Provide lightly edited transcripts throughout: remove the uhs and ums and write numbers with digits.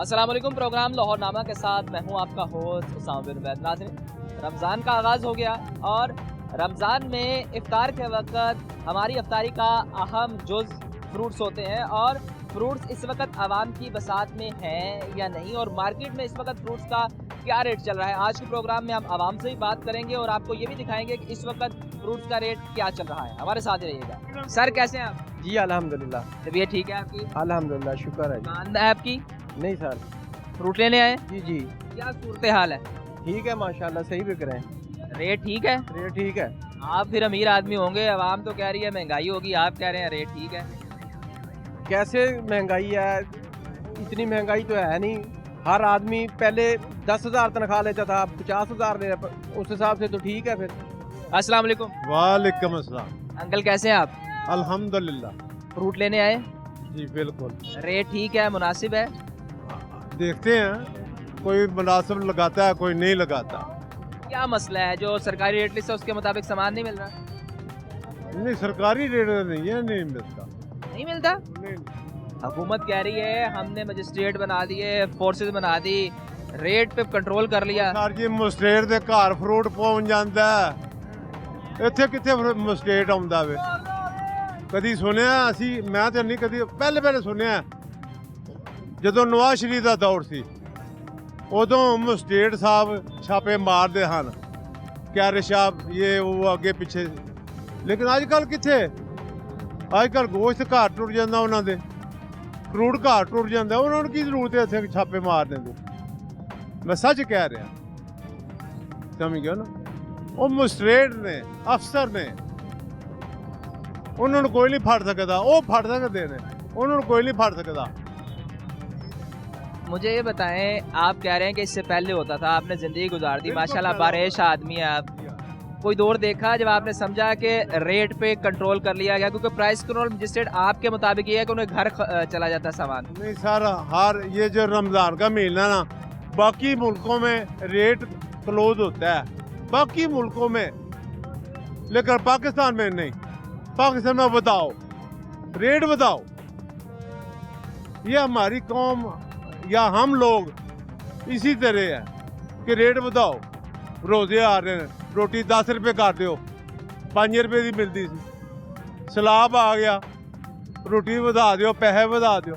अस्सलाम वालेकुम। प्रोग्राम लाहौरनामा के साथ मैं हूं आपका होस्ट उसामा बिन उबैद। नाज़रीन, रमज़ान का आगाज़ हो गया और रमज़ान में इफ्तार के वक्त हमारी इफ्तारी का अहम जुज़ फ्रूट्स होते हैं और फ्रूट्स इस वक्त आवाम की बसात में हैं या नहीं और मार्केट में इस वक्त फ्रूट्स का क्या रेट चल रहा है। आज के प्रोग्राम में हम आवाम से भी बात करेंगे और आपको ये भी दिखाएंगे कि इस वक्त फ्रूट्स का रेट क्या चल रहा है। हमारे साथ ही रहिएगा। सर कैसे हैं आप? जी अल्हम्दुलिल्लाह। तबीयत ठीक है आपकी? अल्हम्दुलिल्लाह, शुक्र है। दुकान है आपकी? नहीं सर। फ्रूट लेने आए? जी जी क्या सूरत हाल है? ठीक है, माशाल्लाह सही बिक रहे हैं। रेट ठीक है? रेट ठीक है। आप फिर अमीर आदमी होंगे, आवाम तो कह रही है महंगाई होगी, आप कह रहे हैं रेट ठीक है। कैसे महंगाई है? इतनी महंगाई तो है नहीं। हर आदमी पहले 10,000 तनख्वाह लेता था, अब 50,000 ले रहा है। उस हिसाब से तो ठीक है फिर। अस्सलाम वालेकुम। वालेकुम अस्सलाम। अंकल कैसे हैं आप? अल्हम्दुलिल्लाह। फ्रूट लेने आए? जी बिल्कुल। रेट ठीक है, मुनासिब है? देखते हैं, कोई मुनासिब लगाता है, कोई नहीं लगाता। क्या मसला है जो सरकारी रेट लिस्ट है उसके मुताबिक सामान नहीं मिल रहा? नहीं, सरकारी रेट नहीं है, नहीं मिलता। नहीं मिलता? नहीं। हुकूमत कह रही है हमने मजिस्ट्रेट बना दिए, फोर्सेस बना दी, रेट पे कंट्रोल कर लिया। सर जी मजिस्ट्रेट ਦੇ ਘਰ ਫਰੂਟ ਪਹੁੰਚ ਜਾਂਦਾ ਹੈ। ਇੱਥੇ ਕਿੱਥੇ ਮजिस्ट्रेट ਆਉਂਦਾ ਵੇ? ਕਦੀ ਸੁਣਿਆ ਅਸੀਂ? ਮੈਂ ਤਾਂ ਨਹੀਂ ਕਦੀ ਪਹਿਲੇ ਸੁਣਿਆ ਜਦੋਂ ਨਵਾਜ਼ ਸ਼ਰੀਫ ਦਾ ਦੌਰ ਸੀ ਉਦੋਂ ਮजिस्ट्रेट ਸਾਹਿਬ ਛਾਪੇ ਮਾਰਦੇ ਹਨ ਕਿ ਸਾਹਿਬ ਇਹ ਉਹ ਅੱਗੇ ਪਿੱਛੇ। ਲੇਕਿਨ ਅੱਜ ਕੱਲ ਕਿੱਥੇ? ਅੱਜ ਕੱਲ ਗੋਸ਼ਤ ਘਰ ਟੁੱਟ ਜਾਂਦਾ ਉਹਨਾਂ ਦੇ, ਫਰੂਟ ਘਰ ਟੁੱਟ ਜਾਂਦਾ, ਉਹਨਾਂ ਨੂੰ ਕੀ ਜ਼ਰੂਰਤ ਹੈ ਇੱਥੇ ਛਾਪੇ ਮਾਰਨੇ ਦੀ? ਮੈਂ ਸੱਚ ਕਹਿ ਰਿਹਾ, ਸਮਝ ਗਏ ਨਾ? ਉਹ ਮजिस्ट्रेट ਨੇ, ਅਫਸਰ ਨੇ, ਉਹਨਾਂ ਨੂੰ ਕੋਈ ਨਹੀਂ ਫੜ ਸਕਦਾ। ਉਹ ਫੜ ਸਕਦੇ ਨੇ, ਉਹਨਾਂ ਨੂੰ ਕੋਈ ਨਹੀਂ ਫੜ ਸਕਦਾ। मुझे ये बताएं, आप कह रहे हैं कि इससे पहले होता था, आपने ज़िंदगी गुजार दी, माशाल्लाह बारिश आदमी है आप। कोई दौर देखा जब आपने समझा कि रेट पे कंट्रोल कर लिया गया? क्योंकि प्राइस कंट्रोल मजिस्ट्रेट आपके मुताबिक ये है कि उन्हें घर चला जाता है सामान। नहीं सर, हर ये जो रमज़ान का महीना ना, बाकी मुल्कों में रेट क्लोज होता है, बाकी मुल्कों में, लेकिन पाकिस्तान में नहीं। पाकिस्तान में बताओ, रेट बताओ। ये हमारी कौम या हम लोग इसी तरह है कि रेट बताओ। रोजे आ रहे हैं, रोटी 10 रुपए कर दो, 5 रुपए की मिलती सी। सलाब आ गया, रोटी बढ़ा दो, पैसे बढ़ा दो।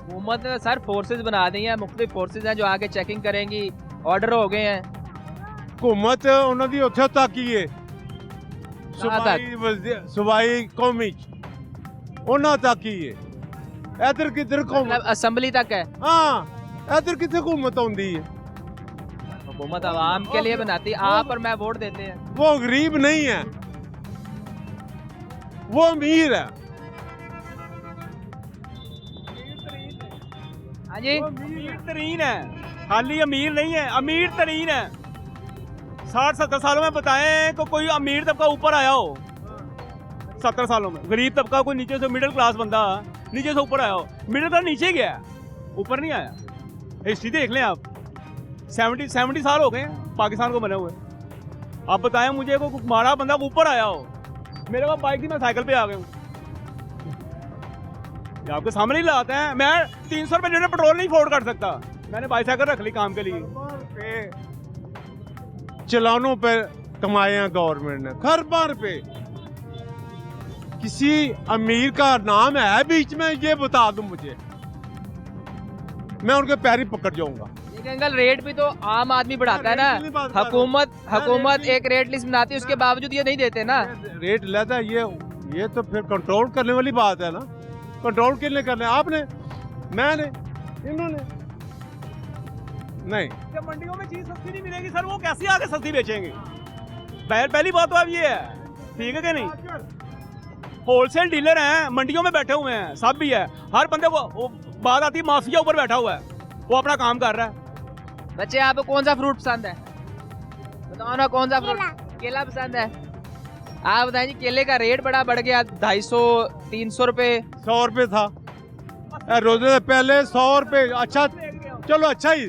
हुकूमत ने सर फोर्सेस बना दी हैं, मुख्तलिफ फोर्सेस हैं जो आके चेकिंग करेंगी, ऑर्डर हो गए हैं। हुकूमत उन्होंने उत्थे तक ही है, सूबाई कौमी उन्होंने तक ही है। इधर किधर मतलब असम्बली तक है? हाँ, इधर कितने हुकूमत आती है? हुकूमत आवाम के लिए बनाती है, आप और मैं वोट देते हैं। वो गरीब नहीं है, वो अमीर है। हाँ जी, अमीर तरीन है, खाली अमीर नहीं है, अमीर तरीन है। 60-70 सालों में बताएं कि कोई अमीर तबका ऊपर आया हो? 70 सालों में गरीब तबका, कोई नीचे से मिडिल क्लास बंदा नीचे से ऊपर आया हो? मिडिल क्लास नीचे गया है, ऊपर नहीं आया। हिस्ट्री देख लें आप, 70 साल हो गए हैं पाकिस्तान को बने हुए। आप बताएं मुझे को मारा बंदा ऊपर आया हो? मेरे पास बाइक थी, मैं साइकिल पे आ गया हूँ। आपके सामने ही लाते हैं। मैं 300 रुपये लीटर पेट्रोल नहीं अफोर्ड कर सकता, मैंने बाइसाइकिल रख ली काम के लिए। चलानों पे कमाए हैं गवर्नमेंट ने खरबों रुपए। किसी अमीर का नाम है बीच में? ये बता दो मुझे, मैं उनके पैर ही पकड़ जाऊंगा। लेकिन अंकल रेट भी तो आम आदमी बढ़ाता है ना। हुकूमत एक रेट लिस्ट बनाती है, उसके बावजूद ये नहीं देते ना। रेट लेता है ये तो फिर कंट्रोल करने वाली बात है ना। कंट्रोल किसने करना है? आपने, मैंने, इन्होंने नहीं। जब मंडियों में चीज सस्ती नहीं मिलेगी सर, वो कैसे आगे सस्ती बेचेंगे? पहली बात तो अब ये है, ठीक है कि नहीं? होलसेल डीलर हैं, मंडियों में बैठे हुए हैं, सब भी है। हर बंदे वो बात आती है माफिया ऊपर बैठा हुआ है, वो अपना काम कर रहा है। बच्चे आपको कौन सा फ्रूट पसंद है? बताओ ना, कौन सा फ्रूट? केला पसंद है। आप बताइए जी, केले का रेट बड़ा बढ़ गया, 250-300 रुपए। 100 रुपए था रोजे से पहले, 100 रुपए। अच्छा चलो, अच्छा ही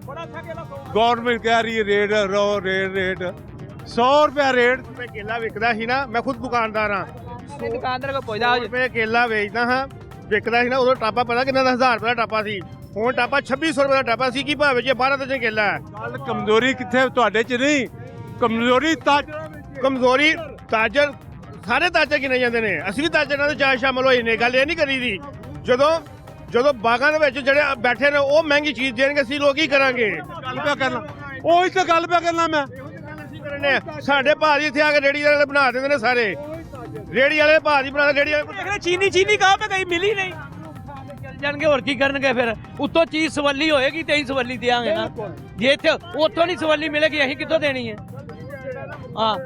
बड़ा अच्छा केला गवर्नमेंट कह रही है रेट 100 रुपया रेट। केला विकदा ही ना, मैं खुद दुकानदार हाँ। दुकानदार को पहुंचाओ जी। रुपये केला बेचता हाँ, ਵਿਕਦਾ ਸੀ ਨਾ ਉਦੋਂ ਟਾਪਾ ਪਤਾ ਕਿੰਨਾ ਦਾ 1000 ਰੁਪਏ ਦਾ ਟਾਪਾ ਸੀ, ਹੁਣ ਟਾਪਾ 2600 ਰੁਪਏ ਦਾ ਟਾਪਾ ਸੀ। ਕੀ ਭਾਵੇਂ ਜੇ 12 ਦਰਜਨ ਕੇਲਾ ਹੈ। ਗੱਲ ਕਮਜ਼ੋਰੀ ਕਿੱਥੇ ਤੁਹਾਡੇ 'ਚ ਨਹੀਂ, ਕਮਜ਼ੋਰੀ ਤਾਜਰਾਂ ਵਿੱਚ। ਕਮਜ਼ੋਰੀ ਤਾਜਰ ਸਾਰੇ ਤਾਜਰ ਗਿਣੇ ਜਾਂਦੇ ਨੇ, ਅਸੀਂ ਵੀ ਤਾਜਰਾਂ ਦੇ ਚਾਅ ਸ਼ਾਮਲ ਹੋਏ ਨੇ। ਗੱਲ ਇਹ ਨਹੀਂ ਕਰੀ ਦੀ ਜਦੋਂ ਬਾਗਾਂ ਦੇ ਵਿੱਚ ਜਿਹੜੇ ਬੈਠੇ ਨੇ ਉਹ ਮਹਿੰਗੀ ਚੀਜ਼ ਦੇਣਗੇ, ਅਸੀਂ ਲੋਕ ਕੀ ਕਰਾਂਗੇ? ਗੱਲ ਪਿਆ ਕਰਨਾ, ਉਹੀ ਤਾਂ ਗੱਲ ਪਿਆ ਕਰਨਾ ਮੈਂ। ਸਾਡੇ ਭਾਜੀ ਇੱਥੇ ਆ ਕੇ ਰੇੜੀ ਵਾਲੇ ਬਣਾ ਦਿੰਦੇ ਨੇ, ਸਾਰੇ ਰੇੜੀ ਵਾਲੇ ਭਾਜੀ ਬਣਾ ਰੇੜੀ ਵਾਲੇ। चीनी कहाँ पे गई, मिली नहीं। ਚੱਲ ਜਾਣਗੇ ਹੋਰ ਕੀ ਕਰਨਗੇ ਫਿਰ। ਉੱਤੋਂ ਚੀਜ਼ ਸਵੱਲੀ ਹੋਏਗੀ ਤੇ ਹੀ ਸਵੱਲੀ ਦਿਆਂਗੇ ਨਾ। ਜੇ ਇੱਥੇ ਉੱਥੋਂ ਨਹੀਂ ਸਵੱਲੀ ਮਿਲੇਗੀ ਅਸੀਂ ਕਿੱਥੋਂ ਦੇਣੀ ਹੈ? ਹਾਂ,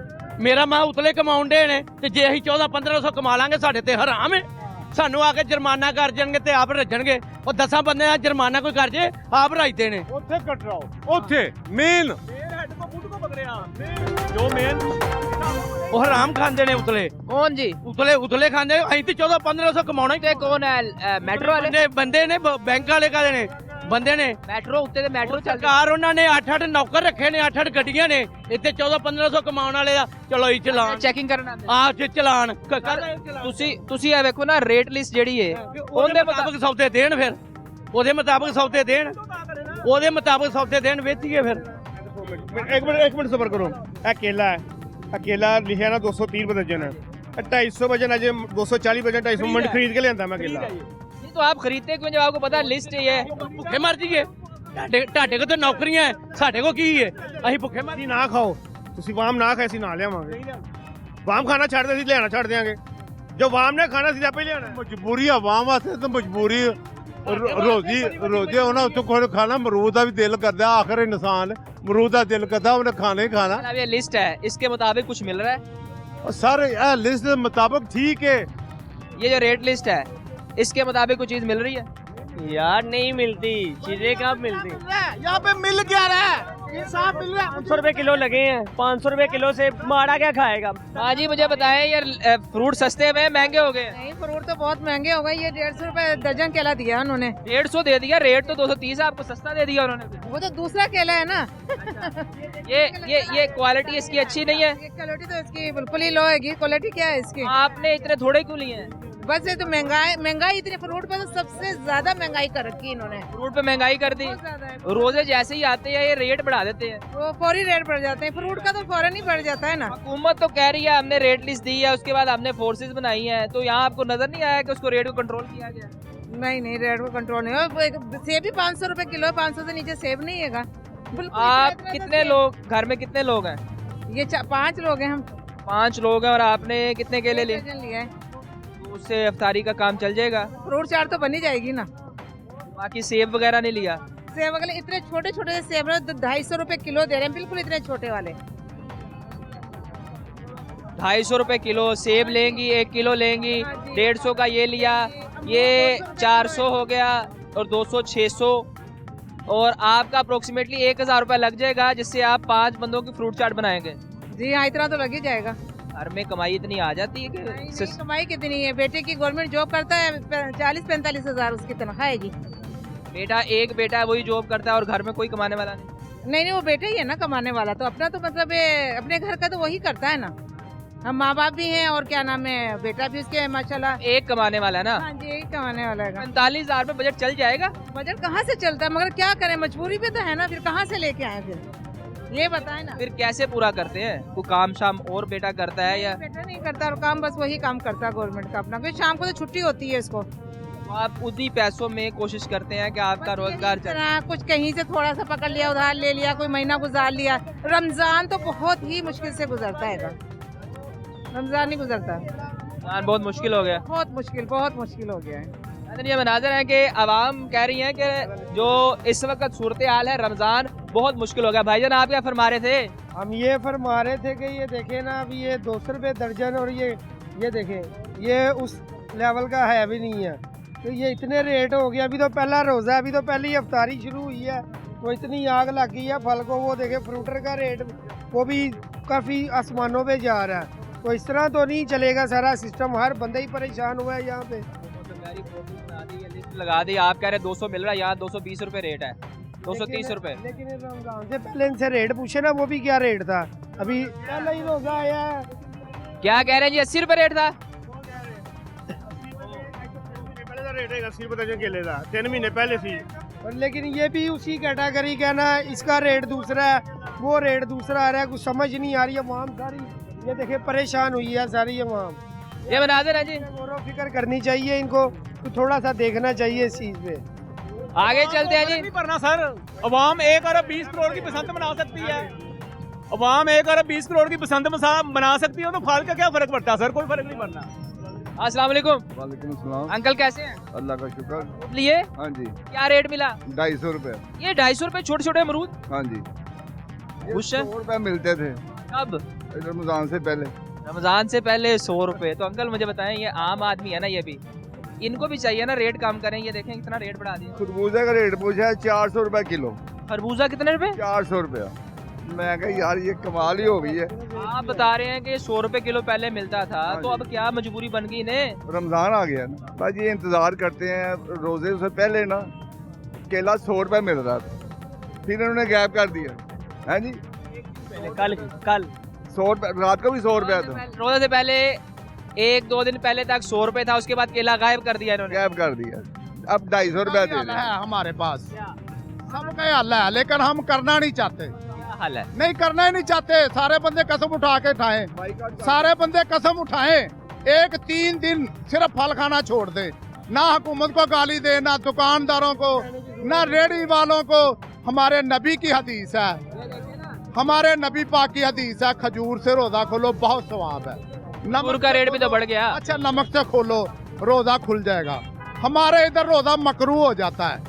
ਮੇਰਾ ਮਾਂ ਉਤਲੇ ਕਮਾਉਣ ਦੇ ਨੇ ਤੇ ਜੇ ਅਸੀਂ 1400-1500 ਕਮਾ ਲਾਂਗੇ ਸਾਡੇ ਤੇ ਹਰਾਮ ਹੈ। ਸਾਨੂੰ ਆ ਕੇ ਜੁਰਮਾਨਾ ਕਰ ਜਾਣਗੇ ਤੇ ਆਪ ਰੱਜਣਗੇ। ਉਹ 10 ਬੰਦੇ ਦਾ ਜੁਰਮਾਨਾ ਕੋਈ ਕਰ ਜੇ ਆਪ ਰੱਜਦੇ ਨੇ। ਉੱਥੇ ਕਟਰਾਓ, ਉੱਥੇ ਮੇਨ जो मेन ਉਹ ਹਰਾਮ ਖਾਂਦੇ ਨੇ ਉਤਲੇ कौन जी? ਉਤਲੇ ਖਾਂਦੇ। ਅਸੀਂ ਤੇ 1400-1500 ਕਮਾਉਣਾ ਹੀ। ते कौन है? मेट्रो वाले? ਬੰਦੇ ਨੇ ਬੈਂਕ ਵਾਲੇ ਕਾਦੇ ਨੇ ਬੰਦੇ ਨੇ। मेट्रो उत्ते ते मेट्रो चल ਸਰਕਾਰ ਉਹਨਾਂ ਨੇ 8-8 ਨੌਕਰ ਰੱਖੇ ਨੇ, 8-8 ਗੱਡੀਆਂ ਨੇ। ਇੱਥੇ 1400-1500 ਕਮਾਉਣ ਵਾਲੇ ਦਾ ਚਲੋ ਹੀ ਚਲਾਨ ਚੈਕਿੰਗ ਕਰਨਾ ਆ ਚ ਚਲਾਨ ਤੁਸੀਂ ਇਹ ਵੇਖੋ ਨਾ ਰੇਟ ਲਿਸਟ ਜਿਹੜੀ ਹੈ ਉਹਦੇ ਮੁਤਾਬਕ ਸੌਦੇ ਦੇਣ, ਫਿਰ ਉਹਦੇ ਮੁਤਾਬਕ ਸੌਦੇ ਦੇਣ, ਉਹਦੇ ਮੁਤਾਬਕ ਸੌਦੇ ਦੇਣ, ਵੇਚੀਏ ਫਿਰ। एक मिनट सबर करो। केला है, केला लिखा ना 230 रुपए दर्जन है, 250 वजन अजय 240 वजन 250 मंड खरीद के लिया मैं केला। नहीं तो आप खरीदते क्यों जब आपको पता लिस्ट ये है? ਭੁੱਖੇ ਮਰ ਜੀਏ। ਤੁਹਾਡੇ ਕੋਲ ਤਾਂ ਨੌਕਰੀਆਂ ਹੈ, ਸਾਡੇ ਕੋਲ ਕੀ ਹੈ? ਅਸੀਂ ਭੁੱਖੇ ਮਰ। ਤੁਸੀਂ ਨਾ ਖਾਓ, ਤੁਸੀਂ ਵਾਮ ਨਾ ਖਾਏ, ਅਸੀਂ ਨਾ ਲਿਆਵਾਂਗੇ। ਵਾਮ ਖਾਣਾ ਛੱਡ ਦੇ, ਅਸੀਂ ਲਿਆਣਾ ਛੱਡ ਦਿਆਂਗੇ। ਜੋ ਵਾਮ ਨੇ ਖਾਣਾ ਸੀ ਆਪੇ ਲਿਆਣਾ। ਮਜਬੂਰੀ ਆਵਾਮ ਵਾਸਤੇ ਤਾਂ ਮਜਬੂਰੀ ਰੋਜ਼ੀ ਉਹਨਾਂ ਉੱਤੇ ਕੋਈ ਖਾਣਾ। ਅਮਰੂਦ ਦਾ ਵੀ ਦਿਲ ਕਰਦਾ, ਆਖਰ ਇਨਸਾਨ ਅਮਰੂਦ ਦਾ ਦਿਲ ਕਰਦਾ, ਉਹਨੇ ਖਾਣਾ ਹੀ ਖਾਣਾ। अब ये लिस्ट है, इसके मुताबिक कुछ मिल रहा है? ਸਰ ਇਹ ਲਿਸਟ ਦੇ ਮੁਤਾਬਕ ਠੀਕ ਹੈ। ये जो रेट लिस्ट है इसके मुताबिक कुछ चीज मिल रही है? यार नहीं मिलती चीजें, कब मिलती? यहाँ पे मिल क्या रहा है? इंसाफ मिल रहा है। 500 रुपए किलो लगे हैं, 500 रुपए किलो से माड़ा क्या खाएगा? हाँ जी, मुझे बताएं यार, फ्रूट सस्ते हुए हैं, महंगे हो गए हैं? नहीं, फ्रूट तो बहुत महंगे हो गए। ये 150 रुपए दर्जन केला दिया उन्होंने। 150 दे दिया, रेट तो 230 है, आपको सस्ता दे दिया उन्होंने। वो तो दूसरा केला है ना। ये क्वालिटी इसकी अच्छी नहीं है? ये क्वालिटी तो इसकी बिल्कुल ही लो है। क्वालिटी क्या है इसकी? आपने इतने थोड़े क्यों लिए हैं? बस ये तो महंगाई इतनी, फ्रूट पे तो सबसे ज्यादा महंगाई कर रखी है इन्होंने। फ्रूट पे महंगाई कर दी। बहुत ज्यादा है। रोजे जैसे ही आते हैं ये रेट बढ़ा देते हैं। वो फौरी रेट बढ़ जाते हैं। फ्रूट का तो फौरन ही बढ़ जाता है ना। हुकूमत तो कह रही है हमने रेट लिस्ट दी है, उसके बाद हमने फोर्सेज बनाई है, तो यहाँ आपको नजर नहीं आया कि उसको रेट को कंट्रोल किया गया? नहीं, रेट को कंट्रोल नहीं हो। सेब भी 500 रुपए किलो, 500 से नीचे सेब नहीं है। आप कितने लोग, घर में कितने लोग हैं? ये 5 लोग हैं हम। 5 लोग हैं और आपने कितने केले लिए? लिया है। तो उससे अफ्तारी का काम चल जाएगा? फ्रूट चाट तो बनी जाएगी ना। बाकी सेब वगैरह नहीं लिया? सेब वगैरह इतने छोटे छोटे से सेब 250 रुपए किलो दे रहे हैं, बिल्कुल इतने छोटे वाले। 250 रुपए किलो सेब लेंगी, 1 किलो लेंगी, 150 का ये लिया, ये 400 हो गया और 200 600, और आपका अप्रोक्सीमेटली 1000 रुपये लग जाएगा, जिससे आप 5 बंदों की फ्रूट चाट बनाएंगे। जी हाँ, इतना तो लग ही जाएगा। घर में कमाई इतनी आ जाती है कि नहीं, कमाई कितनी है? बेटे की गवर्नमेंट जॉब करता है, 40-45 हजार उसकी तनख्वाह आएगी। एक बेटा है वही जॉब करता है और घर में कोई कमाने वाला नहीं? नहीं, वो बेटा ही है ना कमाने वाला। तो अपना तो मतलब अपने घर का तो वही करता है ना। हम माँ बाप भी हैं और क्या नाम है, बेटा भी उसके माशाल्लाह एक कमाने वाला है ना। हाँ जी, एक कमाने वाला है। 45,000 में बजट चल जाएगा? बजट कहाँ से चलता है, मगर क्या करें, मजबूरी पे तो है ना। फिर कहाँ से लेके आए, फिर ये बताए ना। फिर कैसे पूरा करते हैं? कोई काम शाम और बेटा करता है या? बेटा नहीं करता, और काम बस वही काम करता है गवर्नमेंट का अपना, क्योंकि शाम को तो छुट्टी होती है इसको। तो आप उन्हीं पैसों में कोशिश करते हैं कि आपका रोजगार चले? कुछ कहीं से थोड़ा सा पकड़ लिया, उधार ले लिया, कोई महीना गुजार लिया। रमजान तो बहुत ही मुश्किल से गुजरता है, रमजान नहीं गुजरता। बहुत मुश्किल हो गया। बहुत मुश्किल हो गया है। ये मनाजर है कि आवाम कह रही है कि जो इस वक्त सूरत हाल है, रमजान बहुत मुश्किल हो गया। भाईजान आप क्या फरमा रहे थे? हम ये फरमा रहे थे कि ये देखें ना, अभी ये 200 रुपये दर्जन, और ये देखें ये उस लेवल का है भी नहीं है। तो ये इतने रेट हो गया। अभी तो पहला रोज़ा, अभी तो पहली अफ्तारी शुरू हुई है, तो इतनी आग लग गई है फल को। वो देखें फ्रूटर का रेट वो भी काफ़ी आसमानों पे जा रहा है। तो इस तरह तो नहीं चलेगा सारा सिस्टम, हर बंदा ही परेशान हुआ है यहाँ पे। लिस्ट लगा दी, आप कह रहे 200 मिल रहा है, यहाँ 220 रुपये रेट है, 230 रुपये। लेकिन रमजान से पहले इनसे रेट पूछे ना, वो भी क्या रेट था। अभी पहला ही रोज़ा आया है। क्या कह रहे हैं जी? 80 रुपये रेट था? ਦਾ ਰੇਟ ਹੈਗਾ 80 ਰੁਪਏ ਦਰਜਨ ਕੇਲੇ ਦਾ 3 ਮਹੀਨੇ ਪਹਿਲੇ ਸੀ। और लेकिन ये भी उसी कैटेगरी का ना, इसका रेट दूसरा है, वो रेट दूसरा आ रहा है, कुछ समझ नहीं आ रही है आवाम सारी। ये देखिए परेशान हुई है सारी आवाम। ये मनाजिर है जी, गौर व फिक्र करनी चाहिए इनको, तो थोड़ा सा देखना चाहिए इस चीज़ पे। आगे चलते हैं जी। नहीं करना सर, अवाम 1 अरब 20 करोड़ की पसंद बना सकती है। अवाम 1 अरब 20 करोड़ की पसंद बना सकती है, तो फाल का क्या फर्क पड़ता है सर? कोई फर्क नहीं पड़ना। अस्सलाम वालेकुम। वालेकुम सलाम। अंकल कैसे हैं? अल्लाह का शुक्र। लिए हाँ जी, क्या रेट मिला? 250 रुपए। ये 250 रुपए छोटे छोटे अमरूद। हाँ जी, ये खुश है? 100 रुपए मिलते थे कब? रमजान से पहले। रमजान से पहले 100 रुपए। तो अंकल मुझे बताएं, ये आम आदमी है ना, ये भी इनको भी चाहिए ना रेट कम करें। ये देखें कितना रेट बढ़ा दिया। खरबूजे का रेट पूछा है 400 रुपए किलो। खरबूजा कितने रुपए? 400 रुपया। मैं कहा यार ये कमाल ही हो गई है। आप बता रहे हैं कि 100 रुपए किलो पहले मिलता था, हाँ तो जी। अब क्या मजबूरी बन गई इन्हें? रमजान आ गया ना, बस ये इंतजार करते हैं। रोजे से पहले ना केला 100 रुपए मिल रहा था, फिर इन्होंने गैप कर दिया। है जी, कल 100 रुपए रात को भी 100 रुपया था, रोजे से पहले 1-2 दिन पहले तक 100 रुपए था, उसके बाद केला गायब कर दिया इन्होंने। गैप कर दिया। अब 250 रुपया दे रहे हैं। हमारे पास सबका हल है, लेकिन हम करना नहीं चाहते। क्या हाल है? नहीं करना ही नहीं चाहते। सारे बंदे कसम उठा के खाएं, सारे बंदे कसम उठाएं, 1-3 दिन सिर्फ फल खाना छोड़ दे। ना हुकूमत को गाली दे, ना दुकानदारों को, ना रेडी वालों को। हमारे नबी की हदीस है, हमारे नबी पाक की हदीस है, खजूर से रोजा खोलो बहुत सवाब है। खजूर का रेट भी तो बढ़ गया। अच्छा, नमक से खोलो रोजा खुल जाएगा। हमारे इधर रोजा मकरू हो जाता है।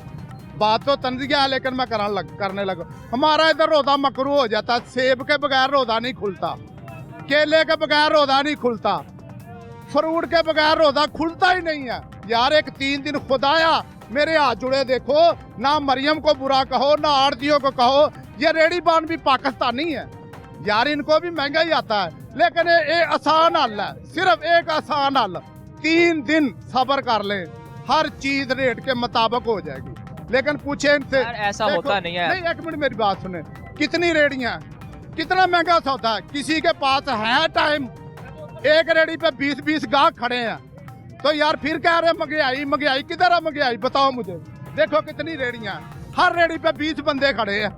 बात तो तंजिया है, लेकिन मैं करने लगा। हमारा इधर रोजा मकरू हो जाता है। सेब के बगैर रोजा नहीं खुलता, केले के बगैर रोजा नहीं खुलता, फ्रूट के बगैर रोजा खुलता ही नहीं है यार। 1-3 दिन खुदाया मेरे हाथ जुड़े देखो, ना मरियम को बुरा कहो, ना आड़तियों को कहो। ये रेडी बान भी पाकिस्तानी है यार, इनको भी महंगा ही आता है। लेकिन ये आसान हल है, सिर्फ एक आसान हल, 3 दिन सब्र कर लें, हर चीज रेट के मुताबिक हो जाएगी। लेकिन पूछे इनसे, यार ऐसा होता नहीं है। नहीं, 1 मिनट मेरी बात सुने। कितनी रेडियां, कितना महंगा सौदा है। किसी के पास है टाइम, एक रेडी पे 20-20 गाहक खड़े हैं, तो यार फिर कह रहे महंगाई महंगाई। किधर है महंगाई? बताओ मुझे। देखो कितनी रेडियां, हर रेडी पे 20 बंदे खड़े हैं,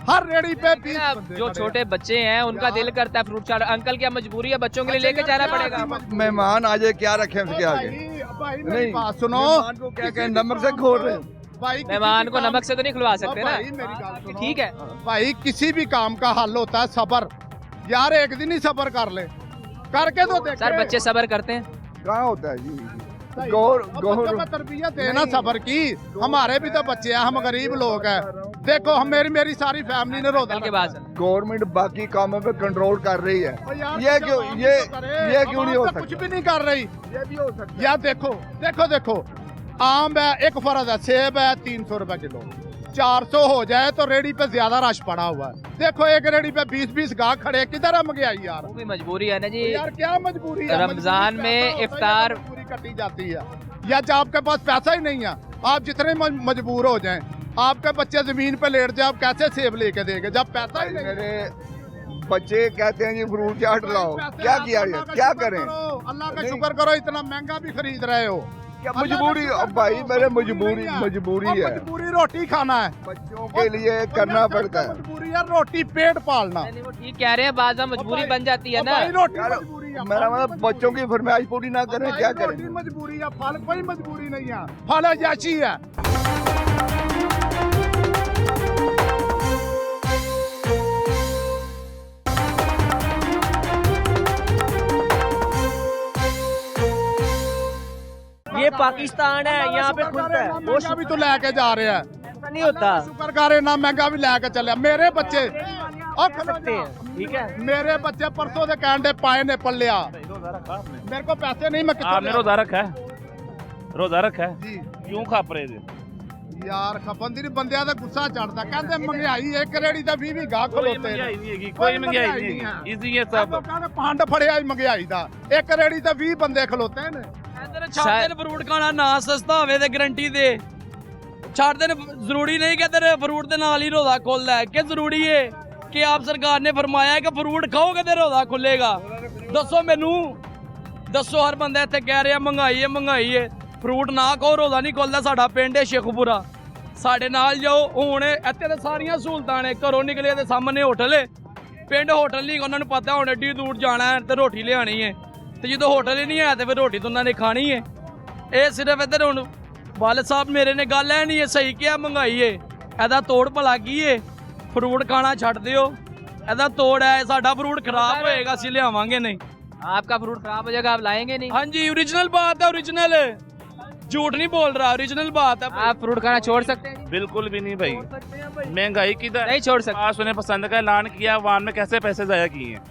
हर रेडी पे 20 बंदे जो खड़े छोटे बच्चे हैं उनका दिल करता है फ्रूट चाट। अंकल क्या मजबूरी है, बच्चों के लिए लेके जाना पड़ेगा। मेहमान आ जाए, क्या रखें उसके आगे? भाई मेरी बात सुनो, मेहमान को क्या कहें, नमक से खोल रहे हैं। भाई मेहमान को नमक से तो नहीं खुलवा सकते ना। भाई मेरी बात सुनो। ठीक है, भाई किसी भी काम का हल होता है सब्र। यार 1 दिन ही सब्र कर ले, करके तो देख। सर बच्चे सब्र करते हैं। कहाँ होता है जी? गौर बच्चों को तरबियत देना सब्र की। हमारे भी तो बच्चे हैं, हम गरीब लोग हैं। देखो हम मेरी सारी फैमिली ने रोजा के बाद गवर्नमेंट बाकी कामों पे कंट्रोल कर रही है। यार ये क्यों ये क्यों नहीं हो कुछ सकता? भी नहीं कर रही। ये भी हो सकता है। यार देखो आम है, एक फर्ज है, सेब है 300 रुपए किलो। 400 हो जाए तो रेडी पे ज्यादा रश पड़ा हुआ है। देखो एक रेडी पे 20-20 गाहक खड़े, किधर है महंगाई यार? वो भी मजबूरी है ना जी। यार क्या मजबूरी है? रमजान में इफ्तार पूरी कटी जाती है। या जब आपके पास पैसा ही नहीं है, आप जितने मजबूर हो जाएं, आपके बच्चे जमीन पे लेट जाए, आप कैसे सेब लेके देंगे जब पैसा ही नहीं? मेरे बच्चे कहते हैं जी फ्रूट चाट लाओ, पैसे क्या आप किया अल्लाह जाए? का क्या शुक्र करें? करो, अल्लाह का नहीं। शुक्र करो, इतना महंगा भी खरीद रहे हो। क्या अल्लाह का मजबूरी? शुक्र अब भाई करो, मेरे मजबूरी नहीं है। मजबूरी अब है, मजबूरी रोटी खाना है, बच्चों के लिए करना पड़ता है। मजबूरी है रोटी पेट पालना। नहीं, वो ठीक कह रहे हैं, बाजा मजबूरी बन जाती है अब ना। भाई रोटी यार, मजबूरी है, मेरा फल मतलब मजबूरी बच्चों की फरमाइश पूरी ना करें, भाई क्या रोटी करें? मजबूरी है, फल कोई मजबूरी नहीं है, फल अयाशी है। ये पाकिस्तान है, यहाँ पे खुलता है। वो भी तो लेके जा रहे हैं, ऐसा नहीं होता। शुक्र करे ना महंगा भी लेके चले। मेरे बच्चे और सकते हैं, ठीक है। मेरे बच्चे परसों से कहने पाए ने पल लिया, मेरे को पैसे नहीं, मैं कितना आपने रोजा रखा है? रोजा रखा है? जी क्यों खप रहे थे? यार खपंदी नहीं, बंदियां ਦਾ ਗੁੱਸਾ ਚੜਦਾ। ਕਹਿੰਦੇ ਮਹਿੰਗਾਈ ਇੱਕ ਰੇੜੀ ਦਾ 20 ਗਾਹ कोई ਖਲੋਤੇ महंगाई नहीं है, कोई महंगाई नहीं है। इसी ये सब ਕਹਿੰਦੇ ਪੰਡ ਫੜਿਆ ਹੀ ਮਹਿੰਗਾਈ ਦਾ। ਇੱਕ ਰੇੜੀ ਤੇ 20 ਬੰਦੇ ਖਲੋਤੇ ਨੇ। ਛੱਡ ਦੇ ਫਰੂਟ ਖਾਣਾ, ਨਾ ਸਸਤਾ ਹੋਵੇ ਤੇ ਗਰੰਟੀ ਦੇ ਛੱਡ ਦੇ। ਜ਼ਰੂਰੀ ਨਹੀਂ ਕਿ ਤੇਰੇ ਫਰੂਟ ਦੇ ਨਾਲ ਹੀ ਰੋਜ਼ਾ ਖੁੱਲਦਾ ਹੈ, ਕਿ ਜ਼ਰੂਰੀ ਹੈ ਕਿ ਆਪ ਸਰਕਾਰ ਨੇ ਫਰਮਾਇਆ ਹੈ ਕਿ ਫਰੂਟ ਖਾਓਗੇ ਤੇ ਰੋਜ਼ਾ ਖੁੱਲੇਗਾ? ਦੱਸੋ ਮੈਨੂੰ, ਦੱਸੋ। ਹਰ ਬੰਦਾ ਇੱਥੇ ਕਹਿ ਰਿਹਾ ਮਹਿੰਗਾਈ ਹੈ ਮਹਿੰਗਾਈ ਹੈ। ਫਰੂਟ ਨਾ ਖਾਓ ਰੋਜ਼ਾ ਨਹੀਂ ਖੁੱਲਦਾ। ਸਾਡਾ ਪਿੰਡ ਹੈ ਸ਼ੇਖੂਪੁਰਾ, ਸਾਡੇ ਨਾਲ ਜਾਓ। ਹੁਣ ਇੱਥੇ ਤਾਂ ਸਾਰੀਆਂ ਸਹੂਲਤਾਂ ਨੇ, ਘਰੋਂ ਨਿਕਲੇ ਤੇ ਸਾਹਮਣੇ ਹੋਟਲ ਹੈ। ਪਿੰਡ ਹੋਟਲ ਨਹੀਂ, ਉਹਨਾਂ ਨੂੰ ਪਤਾ ਹੁਣ ਏਡੀ ਦੂਰ ਜਾਣਾ ਹੈ ਤੇ ਰੋਟੀ ਲਿਆਣੀ ਹੈ, ਤੇ ਜਦੋਂ ਹੋਟਲ ਹੀ ਨਹੀਂ ਹੈ ਤੇ ਫਿਰ ਰੋਟੀ ਤਾਂ ਉਹਨਾਂ ਨੇ ਖਾਣੀ ਹੈ। ਇਹ ਸਿਰਫ ਇੱਧਰ ਹੁਣ ਵਾਲਦ ਸਾਹਿਬ ਮੇਰੇ ਨੇ ਗੱਲ ਹੈ ਨਹੀਂ, ਇਹ ਸਹੀ ਕਿਹਾ, ਮਹਿੰਗਾਈ ਹੈ, ਇਹਦਾ ਤੋੜ ਭਲਾ ਕੀ ਹੈ। ਫਰੂਟ ਖਾਣਾ ਛੱਡ ਦਿਓ, ਇਹਦਾ ਤੋੜ ਹੈ। ਸਾਡਾ ਫਰੂਟ ਖਰਾਬ ਹੋਏਗਾ, ਅਸੀਂ ਲਿਆਵਾਂਗੇ ਨਹੀਂ। आपका फ्रूट खराब हो जाएगा, आप लाएंगे नहीं। हाँ जी, ओरिजिनल बात है, ओरिजिनल है, झूठ नहीं बोल रहा, ओरिजिनल बात है। आप फ्रूट खाना छोड़ सकते हैं जी? बिल्कुल भी नहीं भाई, महंगाई किधर नहीं छोड़ सकते। आज उन्हें पसंद का ऐलान किया, अवाम में कैसे पैसे जाया किए हैं।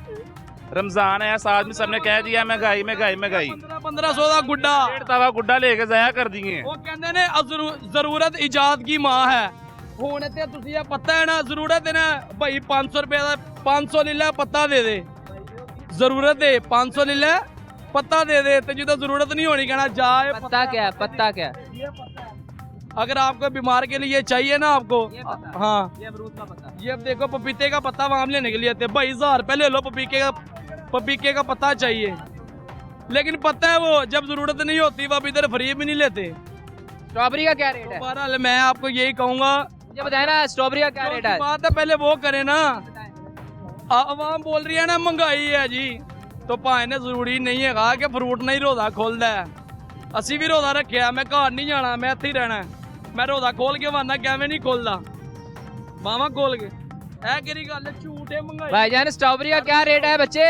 रमजान है, साथ में सबने कह दिया महंगाई महंगाई महंगाई। 1500 का गुड्डा, डेढ़ तवा गुड्डा लेके जाया कर दिए। वो कहते ने जरूरत इजाद की माँ है। ਹੁਣ ਤੇ ਤੁਸੀਂ ਇਹ ਪਤਾ ਹੈ ਨਾ, ਜ਼ਰੂਰਤ ਹੈ ਨਾ ਭਾਈ 500 ਰੁਪਏ ਦਾ 500 ਲੈ ਲੈ ਪੱਤਾ ਦੇ ਦੇ, ਜ਼ਰੂਰਤ ਹੈ 500 ਲੈ ਲੈ पत्ता दे दे, तो जिधर जरूरत नहीं होनी कहना जा। पत्ता क्या है? पत्ता क्या है? ये पत्ता है। अगर आपको बीमार के लिए चाहिए ना आपको, हाँ ये अमरूद का पत्ता, ये अब देखो पपीते का पत्ता वहां लेने के लिए आते भाई 1000 रुपए ले लो, पपीते का पत्ता चाहिए, लेकिन पता है वो जब जरूरत नहीं होती वो अब इधर फ्री भी नहीं लेते। स्ट्रॉबेरी का क्या रेट है? बहरहाल मैं आपको यही कहूँगा, मुझे बताए ना स्ट्रॉबेरी का क्या रेट है? बात है पहले वो करे ना, आवाम बोल रही है ना महंगाई है जी, तो भाई ने जरूरी नहीं है कि फ्रूट नहीं रोजा खोलता है। असी भी रोजा रखिया, मैं घर नहीं जाना, मैं इत्थे ही रहना, मैं रोजा खोल के वाना कैवें नहीं खोलदा, बावा खोल के। ऐ केड़ी गल है, झूठ है महंगाई। भाईजान स्ट्रॉबेरी का क्या रेट है बच्चे?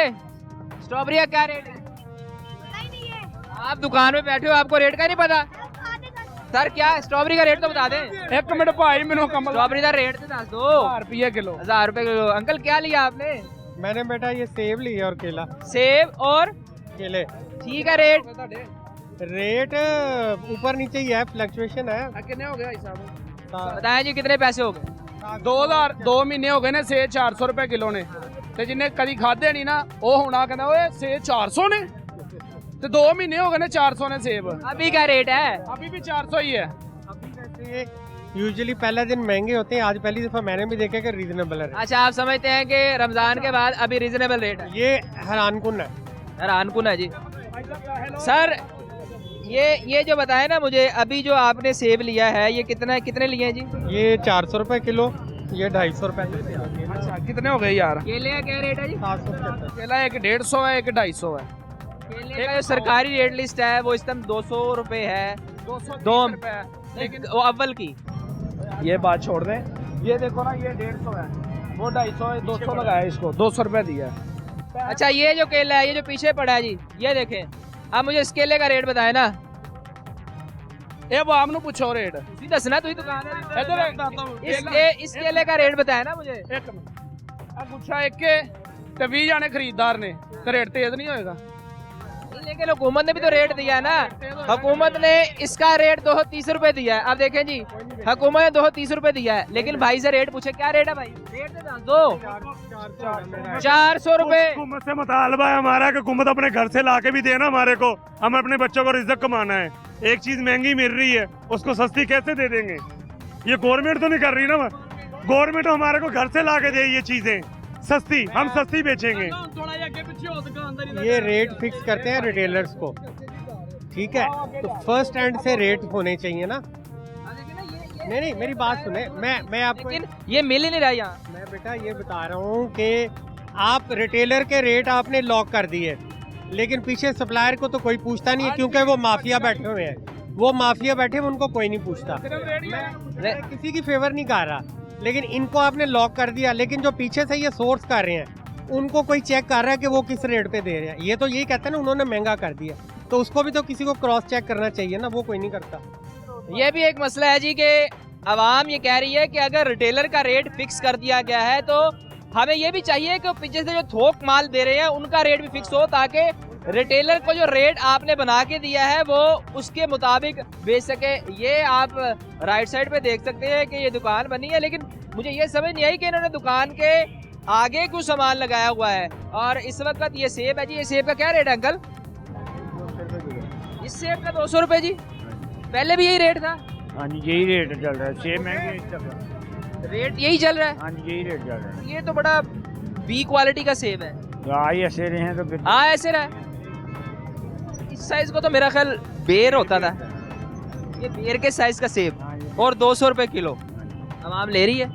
स्ट्रॉबेरी का क्या रेट है? आप दुकान में बैठे हो, आपको रेट का नहीं पता? सर क्या स्ट्रॉबेरी का रेट तो बता दें। एक मिनट भाई मैनू कमल स्ट्रॉबेरी का रेट तो दस दो। 1000 रुपये किलो। 1000 रुपए किलो। अंकल क्या लिया आपने? मैंने बेटा ये सेब लिया और केला। सेब और केले ठीक है। रेट ऊपर नीचे ही है, फ्लक्चुएशन है। कितने हो गया हिसाब बताएं जी, कितने पैसे हो गए? 2000 2 महीने हो गए ने, सेब 400 रुपए किलो ने, ते जिन्हें कदी खादे नहीं ना वो हुणा कहंदा ओए सेब 400 ने, ते 2 महीने हो गए ने 400 ने सेब। अभी क्या रेट है? अभी भी 400 ही है। अभी वैसे यूजुअली पहले दिन महंगे होते हैं, आज पहली दफा मैंने भी देखा कि रीजनेबल है। अच्छा, आप समझते हैं कि रमजान के बाद अभी रीजनेबल रेट है? ये हैरानकुन है, हैरानकुन है जी। सर ये जो बताए ना मुझे, अभी जो आपने सेब लिया है ये कितने लिए हैं जी? ये 400 रुपए किलो, ये 250 रुपए। अच्छा कितने हो गए यार? केले का क्या रेट है जी? 775। केला एक 150 है, एक 250 है। केले का जो सरकारी रेट लिस्ट है वो इस टाइम 200 रुपए है, 2 रुपए, लेकिन वो अव्वल की। ये बात छोड़ दें, ये देखो ना ये 150 है, वो 250 है, 200 लगाया इसको, 200 रुपए दिया। अच्छा ये जो केला है, ये जो पीछे पड़ा है जी, ये देखें। अब मुझे इस केले का रेट बताए ना। ये वो आपने पूछो रेट, तुसी दसना, तुसी दुकान है। इधर इस केले का रेट बताया ना मुझे। एक मिनट, अब पूछा एक के ते 20 जाने खरीदार ने, तो रेट तेज नहीं होएगा? लेकिन हुकूमत ने भी तो रेट दिया है ना। हुकूमत ने इसका रेट 230 रुपए दिया है। अब देखें जी, हुकूमत ने 230 रुपए दिया है, लेकिन भाई से रेट पूछे क्या रेट है भाई? रेट तो दस दो। 400 रुपए। हुकूमत से मुतालबा है हमारा कि हुकूमत अपने घर से लाके भी देना हमारे को, हम अपने बच्चों को रिज़्क़ कमाना है। एक चीज महंगी मिल रही है, उसको सस्ती कैसे दे देंगे? ये गवर्नमेंट तो नहीं कर रही ना, गवर्नमेंट हमारे को घर से लाके दे ये चीजें सस्ती, हम सस्ती बेचेंगे। ये रेट फिक्स करते हैं रिटेलर्स को, ठीक है? तो फर्स्ट एंड से रेट होने चाहिए ना। नहीं मेरी बात सुने, मैं आपको, लेकिन ये मिल ही नहीं रहा यहाँ। मैं बेटा ये बता रहा हूँ कि आप रिटेलर के रेट आपने लॉक कर दिए, लेकिन पीछे सप्लायर को तो कोई पूछता नहीं है, क्योंकि वो माफिया बैठे हुए हैं। वो माफिया बैठे हुए, उनको कोई नहीं पूछता। मैं किसी की फेवर नहीं कर रहा, लेकिन इनको आपने लॉक कर दिया। लेकिन जो पीछे से ये सोर्स कर रहे हैं उनको कोई चेक कर रहा है कि वो किस रेट पे दे रहे हैं। ये तो यही कहते हैं ना, उन्होंने महंगा कर दिया, तो उसको भी तो किसी को क्रॉस चेक करना चाहिए ना, वो कोई नहीं करता। ये भी एक मसला है जी कि आवाम ये कह रही है कि अगर रिटेलर का रेट फिक्स कर दिया गया है तो हमें ये भी चाहिए कि पीछे से जो थोक माल दे रहे हैं उनका रेट भी फिक्स हो, ताकि रिटेलर को जो रेट आपने बना के दिया है वो उसके मुताबिक बेच सके। ये आप राइट साइड पे देख सकते हैं कि ये दुकान बनी है, लेकिन मुझे ये समझ नहीं आई कि इन्होंने दुकान के आगे कुछ सामान लगाया हुआ है। और इस वक्त ये सेब है जी, ये सेब का क्या रेट है अंकल? इस सेब का 200 रुपए जी, पहले भी यही रेट था? हाँ जी यही रेट चल रहा है, सेब महंगे, रेट यही चल रहा है? हाँ जी यही रेट चल रहा है। ये तो बड़ा बी क्वालिटी का सेब है। तो आई ऐसे रहे हैं तो फिर हाँ ऐसे रहा। इस साइज को तो मेरा ख्याल बेर होता था। ये बेर के साइज का सेब और 200 रुपए किलो। आवाम ले रही है?